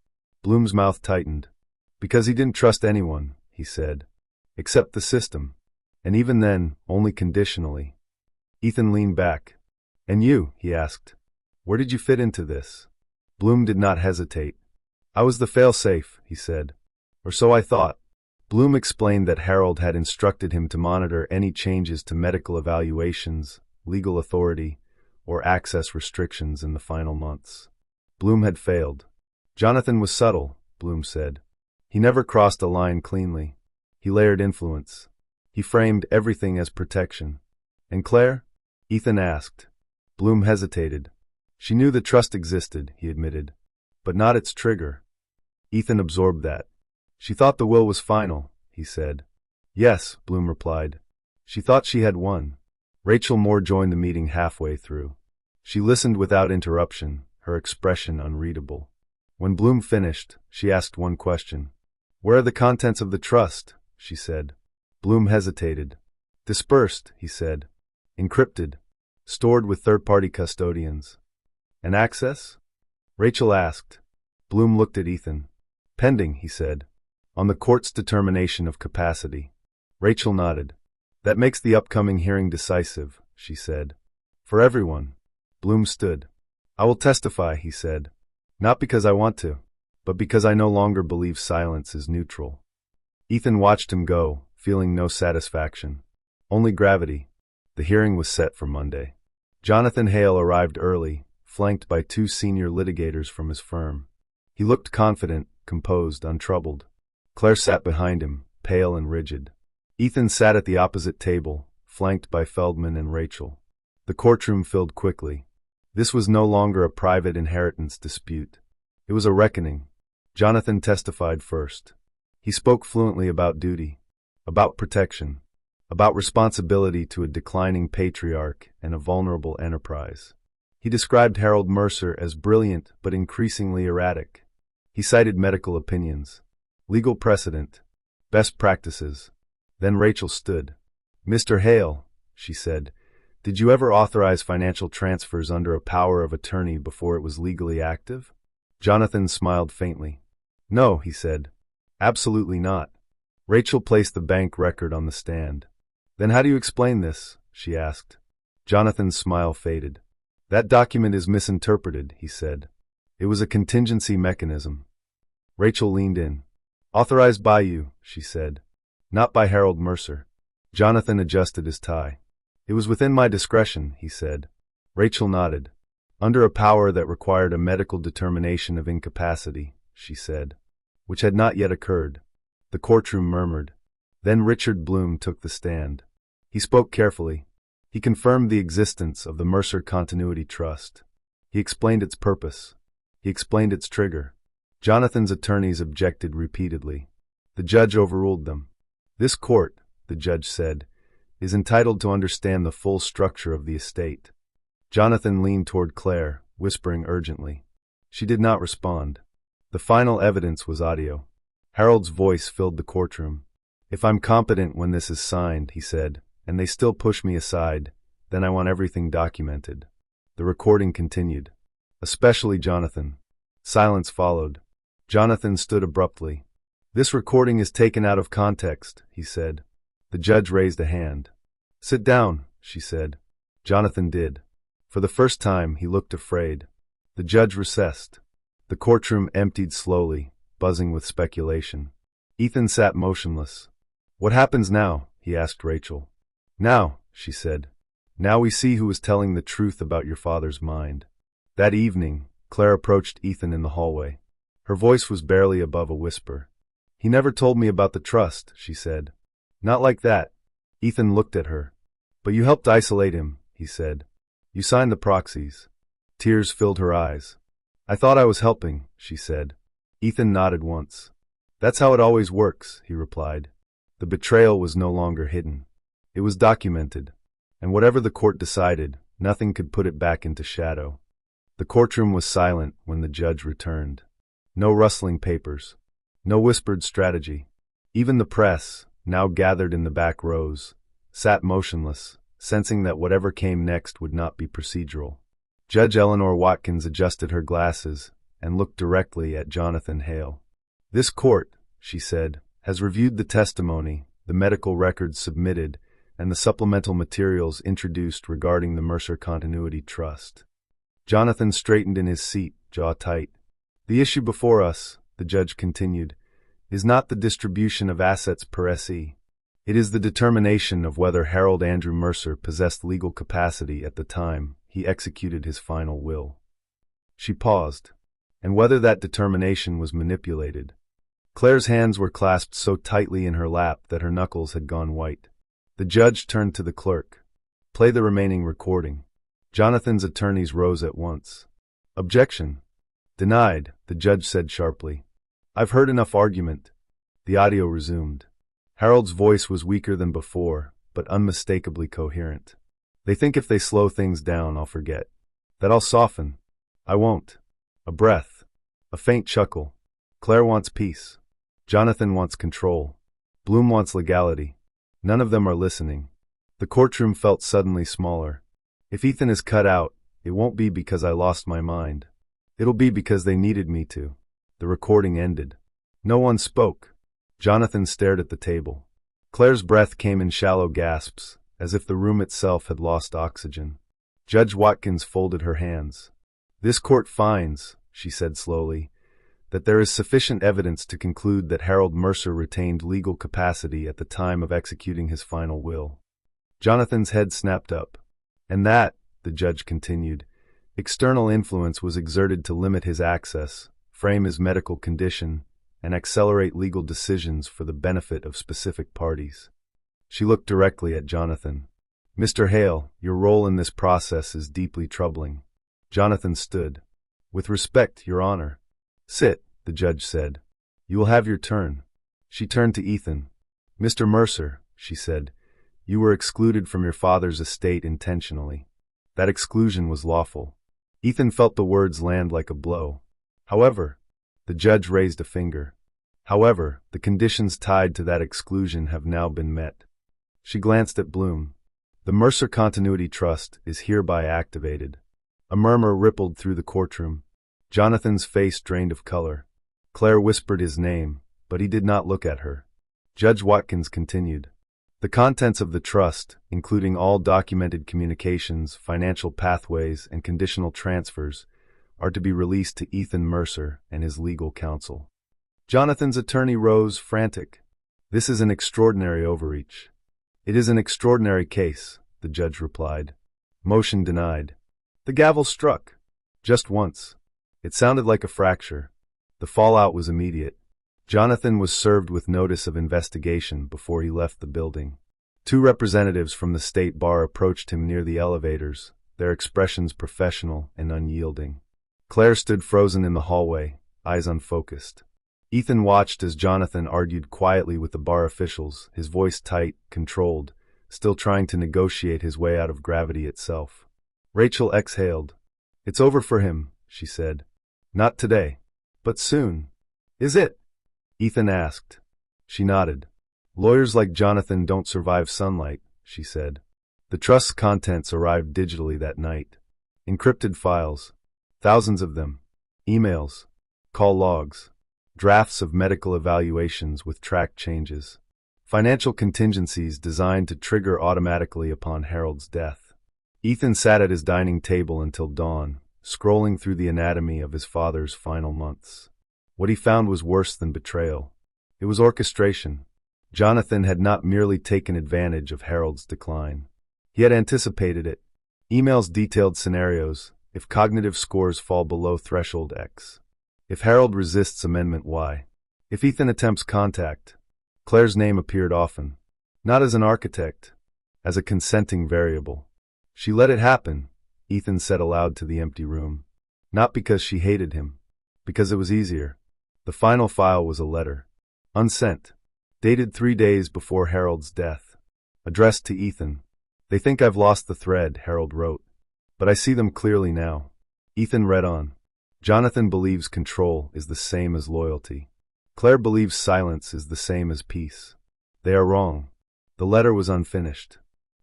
Bloom's mouth tightened. "Because he didn't trust anyone," he said. "Except the system. And even then, only conditionally." Ethan leaned back. "And you?" he asked. "Where did you fit into this?" Bloom did not hesitate. "I was the fail-safe," he said. "Or so I thought." Bloom explained that Harold had instructed him to monitor any changes to medical evaluations, legal authority, or access restrictions in the final months. Bloom had failed. Jonathan was subtle, Bloom said. He never crossed a line cleanly. He layered influence. He framed everything as protection. "And Claire?" Ethan asked. Bloom hesitated. "She knew the trust existed," he admitted, "but not its trigger." Ethan absorbed that. "She thought the will was final," he said. "Yes," Bloom replied. "She thought she had won." Rachel Moore joined the meeting halfway through. She listened without interruption, her expression unreadable. When Bloom finished, she asked one question. "Where are the contents of the trust?" she said. Bloom hesitated. "Dispersed," he said. "Encrypted. Stored with third-party custodians." "And access?" Rachel asked. Bloom looked at Ethan. "Pending," he said. "On the court's determination of capacity." Rachel nodded. "That makes the upcoming hearing decisive," she said. "For everyone." Bloom stood. "I will testify," he said. "Not because I want to, but because I no longer believe silence is neutral." Ethan watched him go, feeling no satisfaction. Only gravity. The hearing was set for Monday. Jonathan Hale arrived early, flanked by 2 senior litigators from his firm. He looked confident, composed, untroubled. Claire sat behind him, pale and rigid. Ethan sat at the opposite table, flanked by Feldman and Rachel. The courtroom filled quickly. This was no longer a private inheritance dispute. It was a reckoning. Jonathan testified first. He spoke fluently about duty, about protection, about responsibility to a declining patriarch and a vulnerable enterprise. He described Harold Mercer as brilliant but increasingly erratic. He cited medical opinions, legal precedent, best practices. Then Rachel stood. "Mr. Hale," she said, "did you ever authorize financial transfers under a power of attorney before it was legally active?" Jonathan smiled faintly. "No," he said. "Absolutely not." Rachel placed the bank record on the stand. "Then how do you explain this?" she asked. Jonathan's smile faded. "That document is misinterpreted," he said. "It was a contingency mechanism." Rachel leaned in. "Authorized by you," she said. "Not by Harold Mercer." Jonathan adjusted his tie. "It was within my discretion," he said. Rachel nodded. "Under a power that required a medical determination of incapacity," she said, "which had not yet occurred." The courtroom murmured. Then Richard Bloom took the stand. He spoke carefully. He confirmed the existence of the Mercer Continuity Trust. He explained its purpose. He explained its trigger. Jonathan's attorneys objected repeatedly. The judge overruled them. "This court," the judge said, "is entitled to understand the full structure of the estate." Jonathan leaned toward Claire, whispering urgently. She did not respond. The final evidence was audio. Harold's voice filled the courtroom. "If I'm competent when this is signed," he said, "and they still push me aside, then I want everything documented." The recording continued. "Especially Jonathan." Silence followed. Jonathan stood abruptly. "This recording is taken out of context," he said. The judge raised a hand. "Sit down," she said. Jonathan did. For the first time, he looked afraid. The judge recessed. The courtroom emptied slowly, buzzing with speculation. Ethan sat motionless. "What happens now?" he asked Rachel. "Now," she said. "Now we see who was telling the truth about your father's mind." That evening, Claire approached Ethan in the hallway. Her voice was barely above a whisper. "He never told me about the trust," she said. "Not like that." Ethan looked at her. "But you helped isolate him," he said. "You signed the proxies." Tears filled her eyes. "I thought I was helping," she said. Ethan nodded once. "That's how it always works," he replied. The betrayal was no longer hidden. It was documented. And whatever the court decided, nothing could put it back into shadow. The courtroom was silent when the judge returned. No rustling papers. No whispered strategy. Even the press, now gathered in the back rows, sat motionless, sensing that whatever came next would not be procedural. Judge Eleanor Watkins adjusted her glasses and looked directly at Jonathan Hale. "This court," she said, "has reviewed the testimony, the medical records submitted, and the supplemental materials introduced regarding the Mercer Continuity Trust." Jonathan straightened in his seat, jaw tight. "The issue before us," the judge continued, "is not the distribution of assets per se. It is the determination of whether Harold Andrew Mercer possessed legal capacity at the time he executed his final will." She paused. "And whether that determination was manipulated." Claire's hands were clasped so tightly in her lap that her knuckles had gone white. The judge turned to the clerk. "Play the remaining recording." Jonathan's attorneys rose at once. "Objection." "Denied," the judge said sharply. "I've heard enough argument." The audio resumed. Harold's voice was weaker than before, but unmistakably coherent. "They think if they slow things down, I'll forget. That I'll soften. I won't." A breath. A faint chuckle. "Claire wants peace. Jonathan wants control. Bloom wants legality. None of them are listening." The courtroom felt suddenly smaller. "If Ethan is cut out, it won't be because I lost my mind. It'll be because they needed me to." The recording ended. No one spoke. Jonathan stared at the table. Claire's breath came in shallow gasps, as if the room itself had lost oxygen. Judge Watkins folded her hands. "This court finds," she said slowly, "that there is sufficient evidence to conclude that Harold Mercer retained legal capacity at the time of executing his final will." Jonathan's head snapped up. "And that," the judge continued, "external influence was exerted to limit his access, frame his medical condition, and accelerate legal decisions for the benefit of specific parties." She looked directly at Jonathan. "Mr. Hale, your role in this process is deeply troubling." Jonathan stood. "With respect, Your Honor." "Sit," the judge said. "You will have your turn." She turned to Ethan. "Mr. Mercer," she said, "you were excluded from your father's estate intentionally. That exclusion was lawful." Ethan felt the words land like a blow. "However," the judge raised a finger. "However, the conditions tied to that exclusion have now been met." She glanced at Bloom. "The Mercer Continuity Trust is hereby activated." A murmur rippled through the courtroom. Jonathan's face drained of color. Claire whispered his name, but he did not look at her. Judge Watkins continued. "The contents of the trust, including all documented communications, financial pathways, and conditional transfers, are to be released to Ethan Mercer and his legal counsel." Jonathan's attorney rose, frantic. "This is an extraordinary overreach." "It is an extraordinary case," the judge replied. Motion denied. The gavel struck. Just once. It sounded like a fracture. The fallout was immediate. Jonathan was served with notice of investigation before he left the building. 2 representatives from the state bar approached him near the elevators, their expressions professional and unyielding. Claire stood frozen in the hallway, eyes unfocused. Ethan watched as Jonathan argued quietly with the bar officials, his voice tight, controlled, still trying to negotiate his way out of gravity itself. Rachel exhaled. "It's over for him," she said. "Not today. But soon." "Is it?" Ethan asked. She nodded. "Lawyers like Jonathan don't survive sunlight," she said. The trust's contents arrived digitally that night. Encrypted files. Thousands of them. Emails. Call logs. Drafts of medical evaluations with track changes. Financial contingencies designed to trigger automatically upon Harold's death. Ethan sat at his dining table until dawn, scrolling through the anatomy of his father's final months. What he found was worse than betrayal. It was orchestration. Jonathan had not merely taken advantage of Harold's decline. He had anticipated it. Emails detailed scenarios: if cognitive scores fall below threshold X. If Harold resists amendment Y. If Ethan attempts contact. Claire's name appeared often. Not as an architect, as a consenting variable. She let it happen, Ethan said aloud to the empty room. Not because she hated him. Because it was easier. The final file was a letter. Unsent. Dated 3 days before Harold's death. Addressed to Ethan. "They think I've lost the thread," Harold wrote. "But I see them clearly now." Ethan read on. "Jonathan believes control is the same as loyalty. Claire believes silence is the same as peace. They are wrong." The letter was unfinished.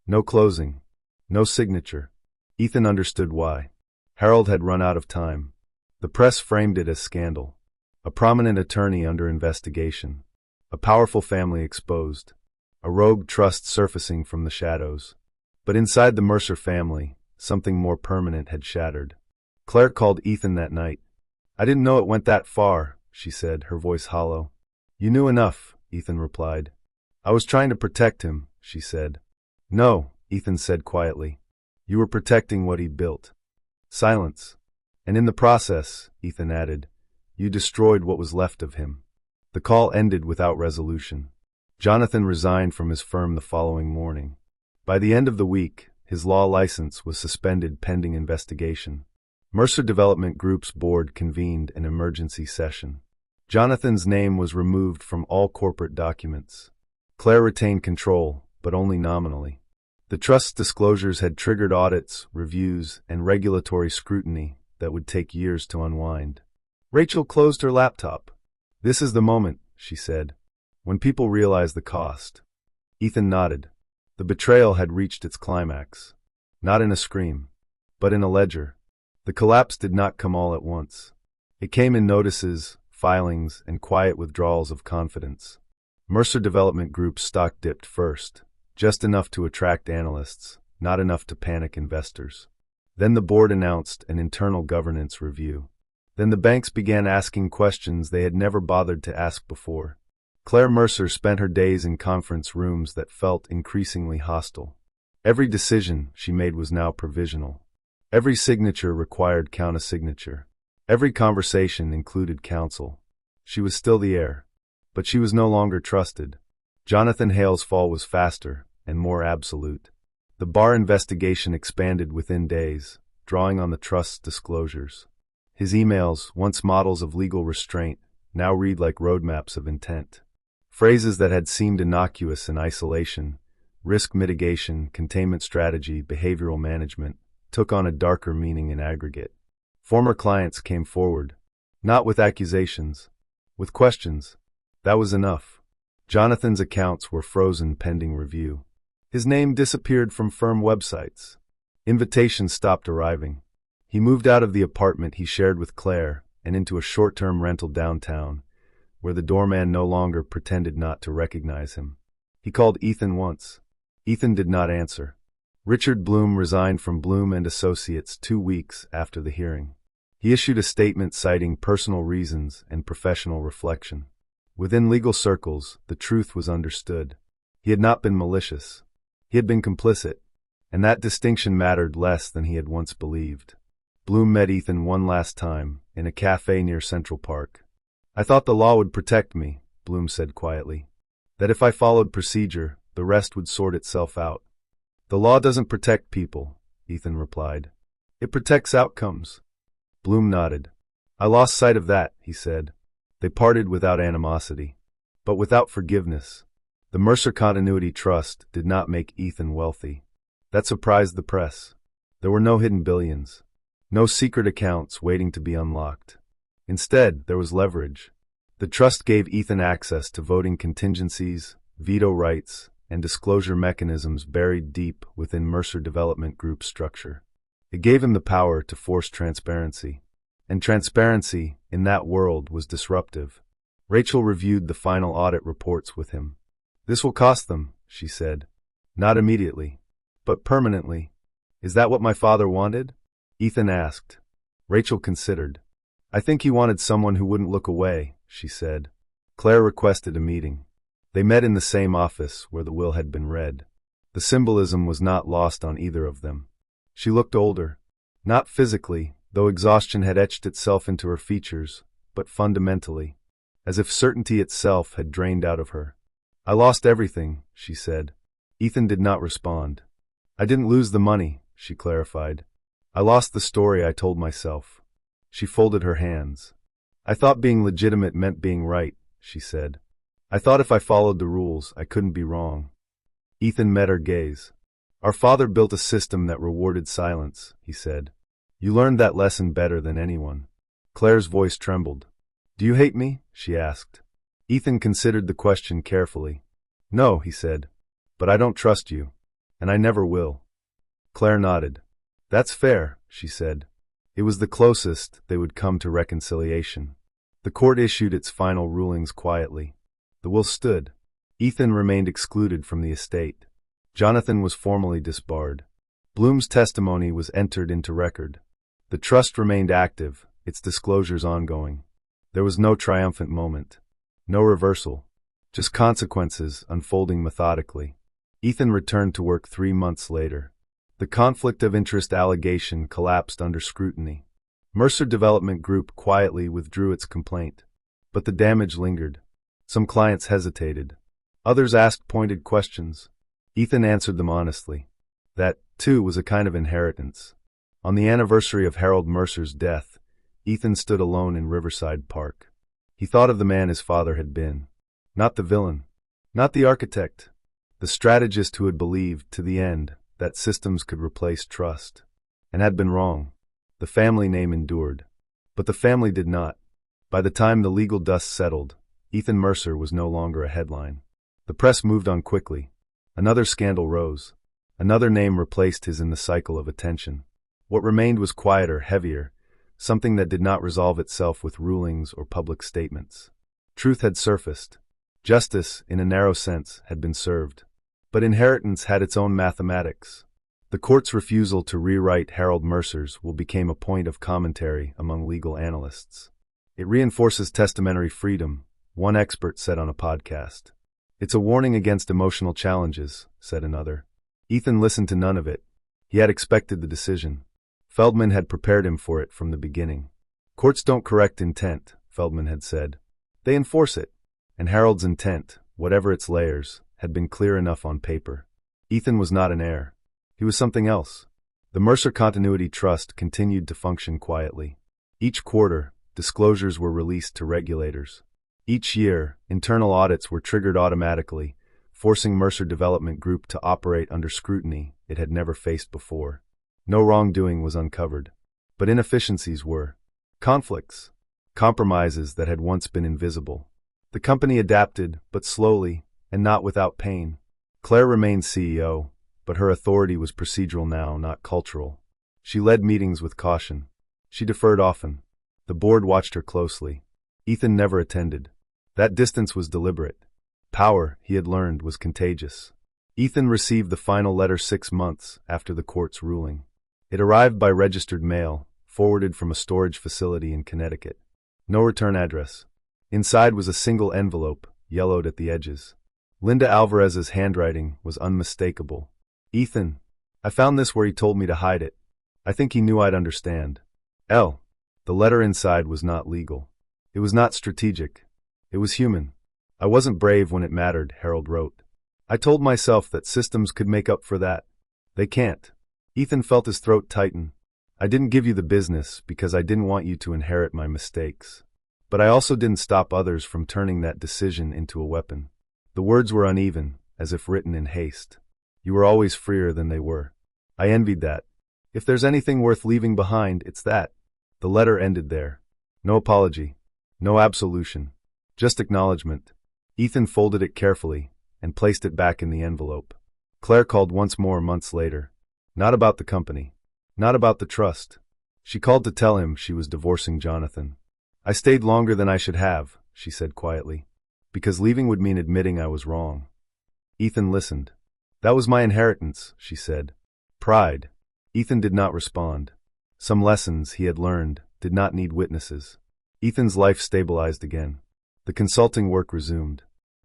No closing. No signature. Ethan understood why. Harold had run out of time. The press framed it as scandal. A prominent attorney under investigation. A powerful family exposed. A rogue trust surfacing from the shadows. But inside the Mercer family, something more permanent had shattered. Claire called Ethan that night. "I didn't know it went that far," she said, her voice hollow. "You knew enough," Ethan replied. "I was trying to protect him," she said. "No," Ethan said quietly. "You were protecting what he built." Silence. "And in the process," Ethan added, "you destroyed what was left of him." The call ended without resolution. Jonathan resigned from his firm the following morning. By the end of the week, his law license was suspended pending investigation. Mercer Development Group's board convened an emergency session. Jonathan's name was removed from all corporate documents. Claire retained control, but only nominally. The trust's disclosures had triggered audits, reviews, and regulatory scrutiny that would take years to unwind. Rachel closed her laptop. "This is the moment," she said, "when people realize the cost." Ethan nodded. The betrayal had reached its climax. Not in a scream, but in a ledger. The collapse did not come all at once. It came in notices, filings, and quiet withdrawals of confidence. Mercer Development Group's stock dipped first, just enough to attract analysts, not enough to panic investors. Then the board announced an internal governance review. Then the banks began asking questions they had never bothered to ask before. Claire Mercer spent her days in conference rooms that felt increasingly hostile. Every decision she made was now provisional. Every signature required countersignature. Every conversation included counsel. She was still the heir, but she was no longer trusted. Jonathan Hale's fall was faster and more absolute. The bar investigation expanded within days, drawing on the trust's disclosures. His emails, once models of legal restraint, now read like roadmaps of intent. Phrases that had seemed innocuous in isolation, risk mitigation, containment strategy, behavioral management, took on a darker meaning in aggregate. Former clients came forward, not with accusations, with questions. That was enough. Jonathan's accounts were frozen pending review. His name disappeared from firm websites. Invitations stopped arriving. He moved out of the apartment he shared with Claire and into a short-term rental downtown, where the doorman no longer pretended not to recognize him. He called Ethan once. Ethan did not answer. Richard Bloom resigned from Bloom and Associates 2 weeks after the hearing. He issued a statement citing personal reasons and professional reflection. Within legal circles, the truth was understood. He had not been malicious. He had been complicit, and that distinction mattered less than he had once believed. Bloom met Ethan one last time, in a cafe near Central Park. "I thought the law would protect me," Bloom said quietly. "That if I followed procedure, the rest would sort itself out." "The law doesn't protect people," Ethan replied. "It protects outcomes." Bloom nodded. "I lost sight of that," he said. They parted without animosity, but without forgiveness. The Mercer Continuity Trust did not make Ethan wealthy. That surprised the press. There were no hidden billions. No secret accounts waiting to be unlocked. Instead, there was leverage. The trust gave Ethan access to voting contingencies, veto rights, and disclosure mechanisms buried deep within Mercer Development Group's structure. It gave him the power to force transparency. And transparency, in that world, was disruptive. Rachel reviewed the final audit reports with him. "This will cost them," she said. "Not immediately, but permanently." "Is that what my father wanted?" Ethan asked. Rachel considered. "I think he wanted someone who wouldn't look away," she said. Claire requested a meeting. They met in the same office where the will had been read. The symbolism was not lost on either of them. She looked older. Not physically, though exhaustion had etched itself into her features, but fundamentally, as if certainty itself had drained out of her. "I lost everything," she said. Ethan did not respond. "I didn't lose the money," she clarified. "I lost the story I told myself." She folded her hands. "I thought being legitimate meant being right," she said. "I thought if I followed the rules, I couldn't be wrong." Ethan met her gaze. "Our father built a system that rewarded silence," he said. "You learned that lesson better than anyone." Claire's voice trembled. "Do you hate me?" she asked. Ethan considered the question carefully. "No," he said. "But I don't trust you. And I never will." Claire nodded. "That's fair," she said. It was the closest they would come to reconciliation. The court issued its final rulings quietly. The will stood. Ethan remained excluded from the estate. Jonathan was formally disbarred. Bloom's testimony was entered into record. The trust remained active, its disclosures ongoing. There was no triumphant moment. No reversal. Just consequences unfolding methodically. Ethan returned to work 3 months later. The conflict of interest allegation collapsed under scrutiny. Mercer Development Group quietly withdrew its complaint. But the damage lingered. Some clients hesitated. Others asked pointed questions. Ethan answered them honestly. That, too, was a kind of inheritance. On the anniversary of Harold Mercer's death, Ethan stood alone in Riverside Park. He thought of the man his father had been. Not the villain. Not the architect. The strategist who had believed, to the end, that systems could replace trust. And had been wrong. The family name endured. But the family did not. By the time the legal dust settled, Ethan Mercer was no longer a headline. The press moved on quickly. Another scandal rose. Another name replaced his in the cycle of attention. What remained was quieter, heavier, something that did not resolve itself with rulings or public statements. Truth had surfaced. Justice, in a narrow sense, had been served. But inheritance had its own mathematics. The court's refusal to rewrite Harold Mercer's will became a point of commentary among legal analysts. It reinforces testamentary freedom, one expert said on a podcast. It's a warning against emotional challenges, said another. Ethan listened to none of it. He had expected the decision. Feldman had prepared him for it from the beginning. Courts don't correct intent, Feldman had said. They enforce it. And Harold's intent, whatever its layers, had been clear enough on paper. Ethan was not an heir. He was something else. The Mercer Continuity Trust continued to function quietly. Each quarter, disclosures were released to regulators. Each year, internal audits were triggered automatically, forcing Mercer Development Group to operate under scrutiny it had never faced before. No wrongdoing was uncovered, but inefficiencies were. Conflicts, compromises that had once been invisible. The company adapted, but slowly, and not without pain. Claire remained CEO, but her authority was procedural now, not cultural. She led meetings with caution. She deferred often. The board watched her closely. Ethan never attended. That distance was deliberate. Power, he had learned, was contagious. Ethan received the final letter 6 months after the court's ruling. It arrived by registered mail, forwarded from a storage facility in Connecticut. No return address. Inside was a single envelope, yellowed at the edges. Linda Alvarez's handwriting was unmistakable. Ethan, I found this where he told me to hide it. I think he knew I'd understand. L. The letter inside was not legal. It was not strategic. It was human. I wasn't brave when it mattered, Harold wrote. I told myself that systems could make up for that. They can't. Ethan felt his throat tighten. I didn't give you the business because I didn't want you to inherit my mistakes. But I also didn't stop others from turning that decision into a weapon. The words were uneven, as if written in haste. You were always freer than they were. I envied that. If there's anything worth leaving behind, it's that. The letter ended there. No apology. No absolution. Just acknowledgement. Ethan folded it carefully and placed it back in the envelope. Claire called once more months later. Not about the company. Not about the trust. She called to tell him she was divorcing Jonathan. I stayed longer than I should have, she said quietly, because leaving would mean admitting I was wrong. Ethan listened. That was my inheritance, she said. Pride. Ethan did not respond. Some lessons he had learned did not need witnesses. Ethan's life stabilized again. The consulting work resumed.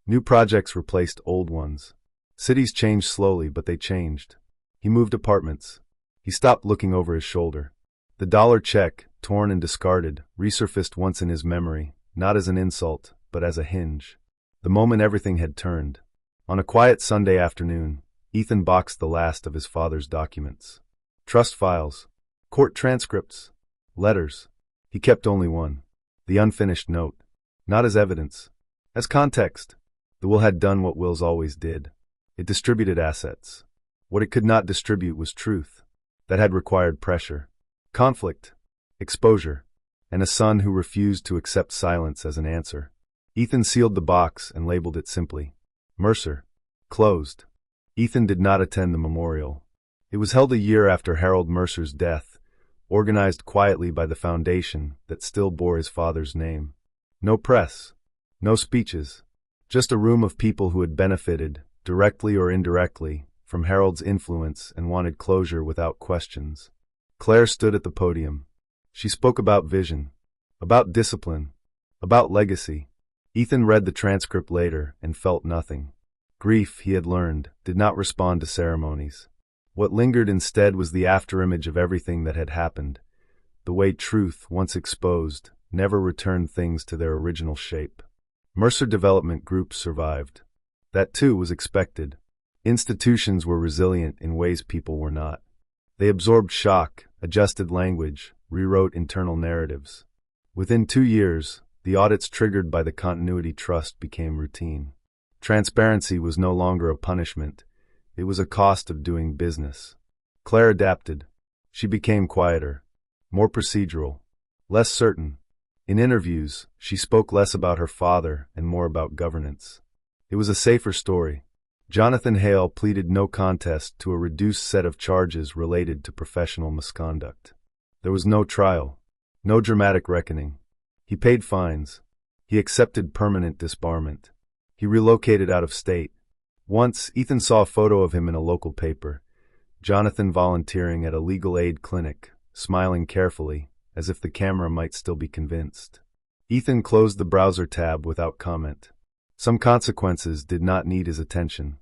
New projects replaced old ones. Cities changed slowly, but they changed. He moved apartments. He stopped looking over his shoulder. The dollar check, torn and discarded, resurfaced once in his memory, not as an insult, but as a hinge. The moment everything had turned. On a quiet Sunday afternoon, Ethan boxed the last of his father's documents. Trust files, court transcripts, letters. He kept only one. The unfinished note. Not as evidence. As context. The will had done what wills always did. It distributed assets. What it could not distribute was truth. That had required pressure. Conflict. Exposure. And a son who refused to accept silence as an answer. Ethan sealed the box and labeled it simply. Mercer. Closed. Ethan did not attend the memorial. It was held a year after Harold Mercer's death, organized quietly by the foundation that still bore his father's name. No press. No speeches. Just a room of people who had benefited, directly or indirectly, from Harold's influence and wanted closure without questions. Claire stood at the podium. She spoke about vision, about discipline, about legacy. Ethan read the transcript later and felt nothing. Grief, he had learned, did not respond to ceremonies. What lingered instead was the afterimage of everything that had happened, the way truth, once exposed, never returned things to their original shape. Mercer Development Group survived. That too was expected. Institutions were resilient in ways people were not. They absorbed shock, adjusted language, rewrote internal narratives. Within 2 years, the audits triggered by the Continuity Trust became routine. Transparency was no longer a punishment. It was a cost of doing business. Claire adapted. She became quieter, more procedural, less certain. In interviews, she spoke less about her father and more about governance. It was a safer story. Jonathan Hale pleaded no contest to a reduced set of charges related to professional misconduct. There was no trial, no dramatic reckoning. He paid fines. He accepted permanent disbarment. He relocated out of state. Once, Ethan saw a photo of him in a local paper. Jonathan volunteering at a legal aid clinic, smiling carefully, as if the camera might still be convinced. Ethan closed the browser tab without comment. Some consequences did not need his attention.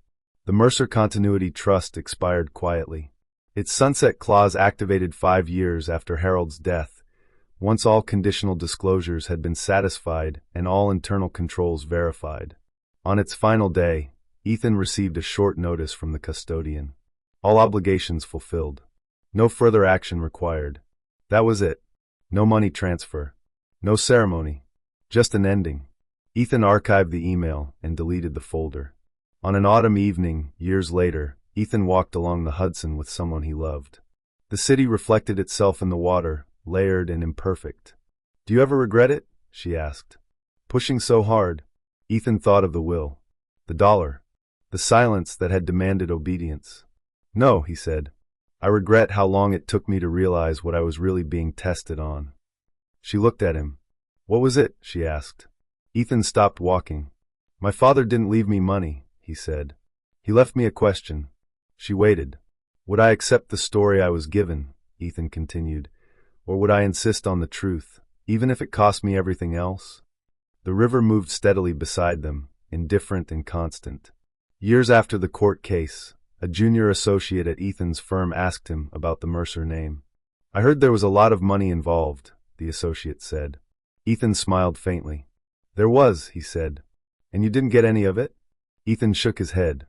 The Mercer Continuity Trust expired quietly. Its sunset clause activated 5 years after Harold's death, once all conditional disclosures had been satisfied and all internal controls verified. On its final day, Ethan received a short notice from the custodian. All obligations fulfilled. No further action required. That was it. No money transfer. No ceremony. Just an ending. Ethan archived the email and deleted the folder. On an autumn evening, years later, Ethan walked along the Hudson with someone he loved. The city reflected itself in the water, layered and imperfect. "Do you ever regret it?" she asked. Pushing so hard, Ethan thought of the will, the dollar, the silence that had demanded obedience. "No," he said. "I regret how long it took me to realize what I was really being tested on." She looked at him. "What was it?" she asked. Ethan stopped walking. "My father didn't leave me money," he said. "He left me a question." She waited. "Would I accept the story I was given?" Ethan continued. "Or would I insist on the truth, even if it cost me everything else?" The river moved steadily beside them, indifferent and constant. Years after the court case, a junior associate at Ethan's firm asked him about the Mercer name. "I heard there was a lot of money involved," the associate said. Ethan smiled faintly. "There was," he said. "And you didn't get any of it?" Ethan shook his head.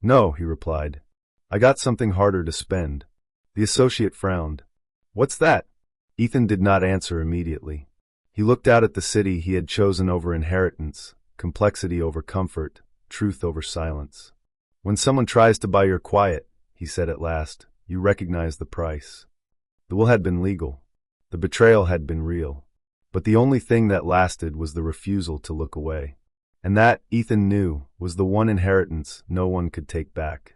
"No," he replied. "I got something harder to spend." The associate frowned. "What's that?" Ethan did not answer immediately. He looked out at the city he had chosen over inheritance, complexity over comfort, truth over silence. "When someone tries to buy your quiet," he said at last, "you recognize the price." The will had been legal. The betrayal had been real. But the only thing that lasted was the refusal to look away. And that, Ethan knew, was the one inheritance no one could take back.